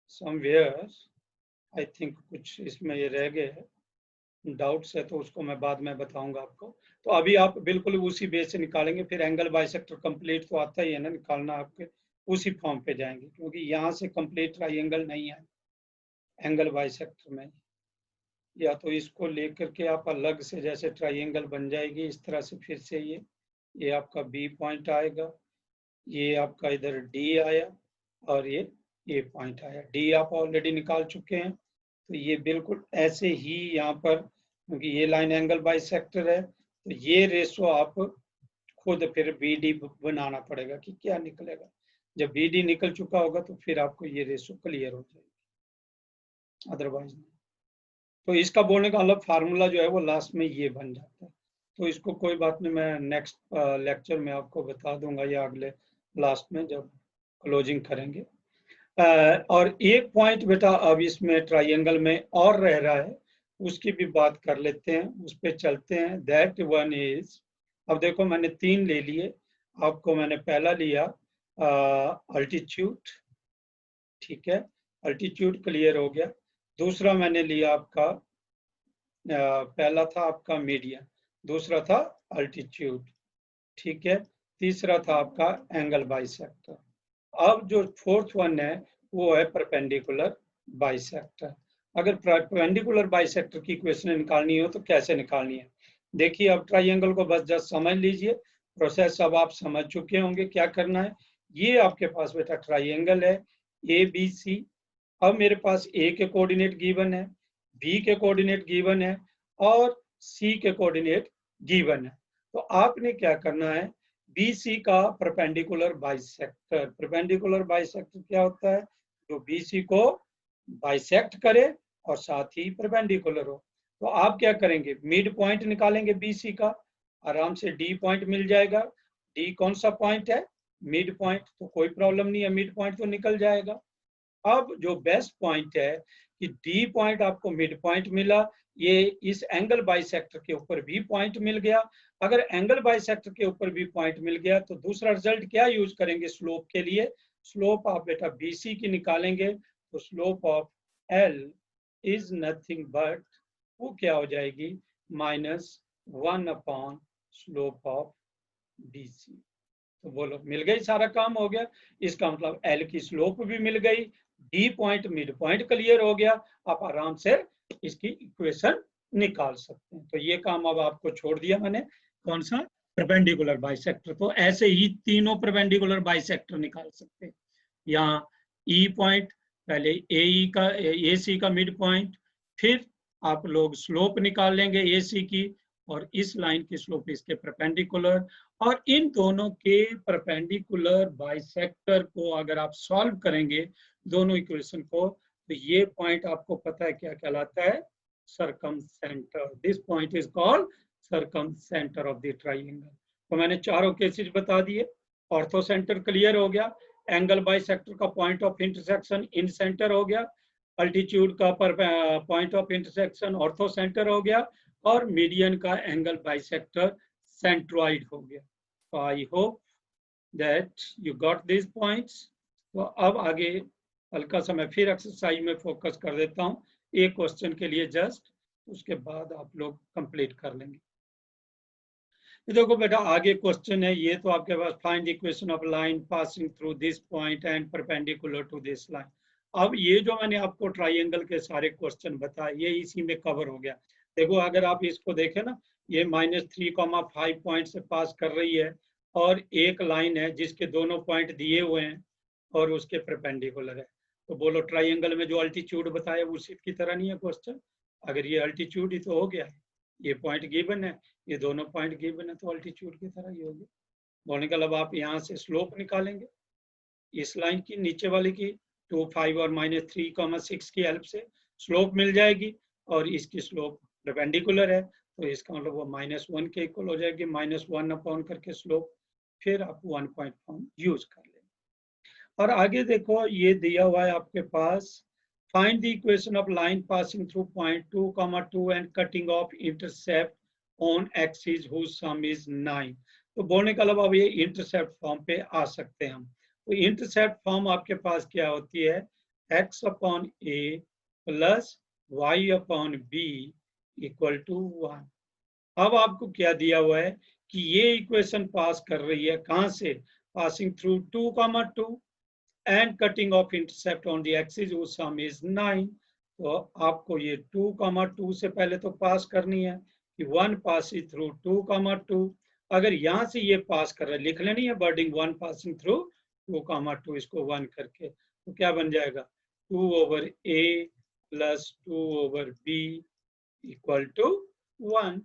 समवेयर आई थिंक कुछ इसमें ये रह गए हैं डाउट्स है, तो उसको मैं बाद में बताऊंगा आपको। तो अभी आप बिल्कुल उसी बेस से निकालेंगे, फिर एंगल बाइसेक्टर कंप्लीट तो आता ही है ना निकालना, आपके उसी फॉर्म पे जाएंगे, क्योंकि यहाँ से कंप्लीट ट्राइंगल नहीं है एंगल बाइसेक्टर में। या तो इसको लेकर के आप अलग से जैसे ट्राइंगल बन जाएगी इस तरह से, फिर से ये आपका बी पॉइंट आएगा, ये आपका इधर डी आया, और ये ए पॉइंट आया। डी आप ऑलरेडी निकाल चुके हैं, तो ये बिल्कुल ऐसे ही यहाँ पर, क्योंकि ये लाइन एंगल बाइसेक्टर है तो ये रेशो आप खुद फिर बी डी बनाना पड़ेगा कि क्या निकलेगा। जब बी डी निकल चुका होगा तो फिर आपको ये रेशो क्लियर हो जाएगी, अदरवाइज नहीं। तो इसका बोलने का मतलब फार्मूला जो है वो लास्ट में ये बन जाता है। तो इसको कोई बात नहीं, मैं नेक्स्ट लेक्चर में आपको बता दूंगा या अगले लास्ट में जब क्लोजिंग करेंगे। और एक पॉइंट बेटा अब इसमें ट्राइंगल में और रह रहा है, उसकी भी बात कर लेते हैं, उस पर चलते हैं। दैट वन इज, अब देखो मैंने तीन ले लिए, आपको मैंने पहला लिया अल्टीट्यूड। ठीक है, अल्टीट्यूड क्लियर हो गया। दूसरा मैंने लिया आपका पहला था आपका मीडियन, दूसरा था अल्टीट्यूड। ठीक है, तीसरा था आपका एंगल बाइसेक्टर। अब जो फोर्थ वन है वो है परपेंडिकुलर बाइसेक्टर। अगर परपेंडिकुलर बाइसेक्टर की इक्वेशन निकालनी हो तो कैसे निकालनी है, देखिए अब ट्राइंगल को बस जस्ट समझ लीजिए, प्रोसेस अब आप समझ चुके होंगे क्या करना है। ये आपके पास बेटा ट्राइंगल है ABC। अब मेरे पास A के कोऑर्डिनेट गिवन है, B के कोऑर्डिनेट गिवन है और C के कोऑर्डिनेट गिवन है। तो आपने क्या करना है, BC का परपेंडिकुलर बाइसेक्टर, परपेंडिकुलर बाइसेक्टर क्या होता है, जो BC को बाइसेक्ट करे और साथ ही परपेंडिकुलर हो। तो आप क्या करेंगे, मिड पॉइंट निकालेंगे BC का, आराम से D पॉइंट मिल जाएगा। D कौन सा पॉइंट है, मिड पॉइंट, तो कोई प्रॉब्लम नहीं है, मिड पॉइंट तो निकल जाएगा। अब जो बेस्ट पॉइंट है कि डी पॉइंट आपको मिड पॉइंट मिला, ये इस एंगल बाइसेक्टर के ऊपर भी पॉइंट मिल गया। अगर एंगल बाइसेक्टर के ऊपर भी पॉइंट मिल गया तो दूसरा रिजल्ट क्या यूज करेंगे स्लोप के लिए, स्लोप आप बेटा BC की निकालेंगे, तो slope of L is nothing but, वो क्या हो जाएगी, -1 अपॉन स्लोप ऑफ BC। तो बोलो मिल गई, सारा काम हो गया। इसका मतलब L की स्लोप भी मिल गई, D point mid point clear हो गया, आप आराम से इसकी इक्वेशन निकाल सकते हैं। तो ये काम अब आपको छोड़ दिया मैंने, कौन सा, परपेंडिकुलर बाइसेक्टर। तो ऐसे ही तीनों परपेंडिकुलर बाइसेक्टर निकाल सकते हैं। यहाँ E पॉइंट, पहले AE का AC का मिड पॉइंट, फिर आप लोग स्लोप निकाल लेंगे AC की, और इस लाइन की स्लोप इसके परपेंडिकुलर, और इन दोनों के परपेंडिकुलर बाइसेक्टर को अगर आप सॉल्व करेंगे दोनों इक्वेशन को, तो ये पॉइंट आपको पता है क्या कहलाता है, circumcentre. This point is called circumcentre of the triangle. तो मैंने चारों केसेस बता दिए, ऑर्थो सेंटर क्लियर हो गया, एंगल बाइसेक्टर का point of intersection in centre हो गया, अल्टीट्यूड का point of intersection ortho centre हो गया, और मीडियन का एंगल बाइसेक्टर सेंट्रॉइड हो गया। तो I hope that you got this points. तो अब आगे हल्का सा मैं फिर एक्सरसाइज में फोकस कर देता हूँ एक क्वेश्चन के लिए जस्ट, उसके बाद आप लोग कंप्लीट कर लेंगे। देखो बेटा आगे क्वेश्चन है, ये तो आपके पास find the equation of line passing through this point and perpendicular to this line. अब ये जो मैंने आपको ट्राइंगल के सारे क्वेश्चन बताए ये इसी में कवर हो गया। देखो अगर आप इसको देखें ना, ये -3,5 पॉइंट से पास कर रही है, और एक लाइन है जिसके दोनों पॉइंट दिए हुए हैं और उसके परपेंडिकुलर है। तो बोलो ट्राइंगल में जो अल्टीट्यूड बताया उसी की तरह नहीं है क्वेश्चन, अगर ये अल्टीट्यूड ही तो हो गया है, ये पॉइंट गिवन है, ये दोनों पॉइंट गिवन है, तो अल्टीट्यूड की तरह ही होगी। बोलने का मतलब आप यहाँ से स्लोप निकालेंगे इस लाइन की, नीचे वाले की 2, 5 और -3,6 की हेल्प से स्लोप मिल जाएगी, और इसकी स्लोप परपेंडिकुलर है, तो इसका मतलब वो -1 के इक्वल हो जाएगी, -1 अपॉन करके स्लोप, फिर आप 1 पॉइंट फॉर्म यूज कर लेंगे। और आगे देखो ये दिया हुआ है आपके पास, find the equation of line passing through point 2, 2 and cutting off intercept on axis whose sum is 9। तो बोलने का मतलब अब ये इंटरसेप्ट फॉर्म पे आ सकते हैं हम। तो इंटरसेप्ट फॉर्म आपके पास क्या होती है, x upon a plus y upon b equal to 1। अब आपको क्या दिया हुआ है कि ये इक्वेशन पास कर रही है कहां से, passing through 2, 2 and cutting off intercept on the axis whose sum is 9। तो आपको ये 2, 2 से पहले तो पास करनी है कि 1 पासिंग थ्रू 2, 2। अगर यहाँ से ये पास कर रहा है, लिख लेनी है वर्डिंग 1 पासिंग थ्रू 2, 2, इसको 1 करके, तो क्या बन जाएगा 2/a plus 2/b equal to 1।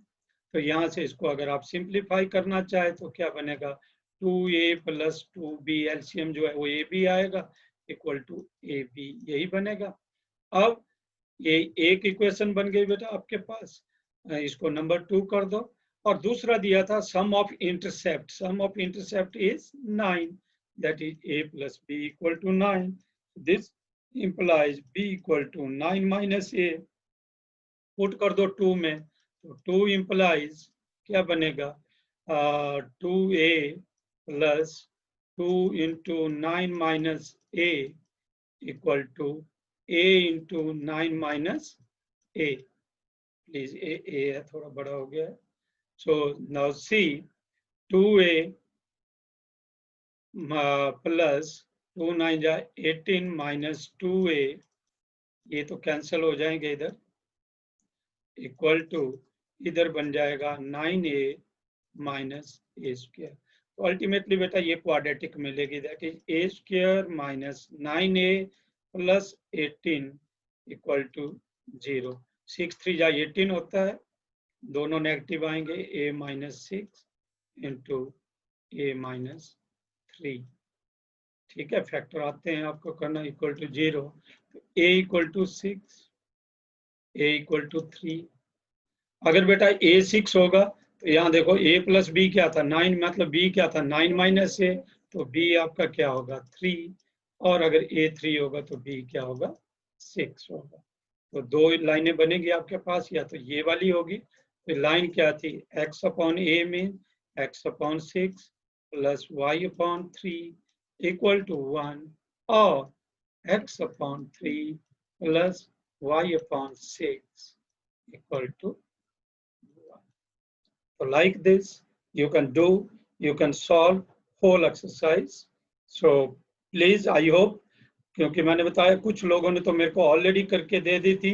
तो यहाँ से इसको अगर आप सिंप्लीफाई करना चाहे तो क्या बनेगा, 2a प्लस 2b, एलसीएम जो है वो ab आएगा, इक्वल टू ab, यही बनेगा। अब ये एक इक्वेशन बन गई बेटा आपके पास, इसको नंबर 2 कर दो। और दूसरा दिया था sum of intercept, sum of intercept is 9, that is a plus b equal to 9। This implies b equal to 9 minus a, put कर दो 2 में, तो 2 इंप्लाइज क्या बनेगा, 2a plus 2 into 9 minus a equal to a into 9 minus a। Please a है थोड़ा बड़ा हो गया, so now see 2a plus 2 9 जा 18 माइनस 2a, ये तो कैंसिल हो जाएंगे इधर, इक्वल टू इधर बन जाएगा 9a माइनस ए स्क्वायर। तो अल्टीमेटली बेटा ये क्वाड्रेटिक मिलेगी, that is a square minus 9a plus 18 equal to 0। 6 3 जा 18 होता है, दोनों नेगेटिव आएंगे, a minus 6 into a minus 3। ठीक है, फैक्टर आते हैं आपको करना, इक्वल टू 0। तो a equal to 6, a equal to 3। अगर बेटा a 6 होगा तो यहाँ देखो a प्लस बी क्या था 9, मतलब b क्या था 9 माइनस a, तो b आपका क्या होगा 3। और अगर a 3 होगा तो b क्या होगा 6 होगा। तो दो लाइनें बनेगी आपके पास, या तो ये वाली होगी, तो लाइन क्या थी x upon a mean x अपॉन 6 प्लस y अपॉन 3 इक्वल टू 1, और x अपॉन 3 प्लस y अपॉन 6 equal to 1. So like this, you can solve whole exercise. So please, I hope, क्योंकि मैंने बताया कुछ लोगों ने तो मेरे को ऑलरेडी करके दे दी थी,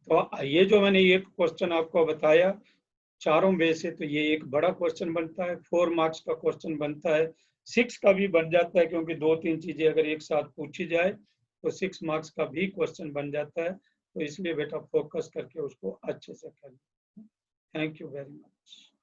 तो ये जो मैंने ये क्वेश्चन आपको बताया चारों वे से, तो ये एक बड़ा क्वेश्चन बनता है, 4 मार्क्स का क्वेश्चन बनता है, 6 का भी बन जाता है, क्योंकि 2-3 चीजें अगर एक साथ पूछी जाए तो 6 मार्क्स का भी क्वेश्चन बन जाता है। तो इसलिए बेटा फोकस करके उसको अच्छे से करें। Thank you very much.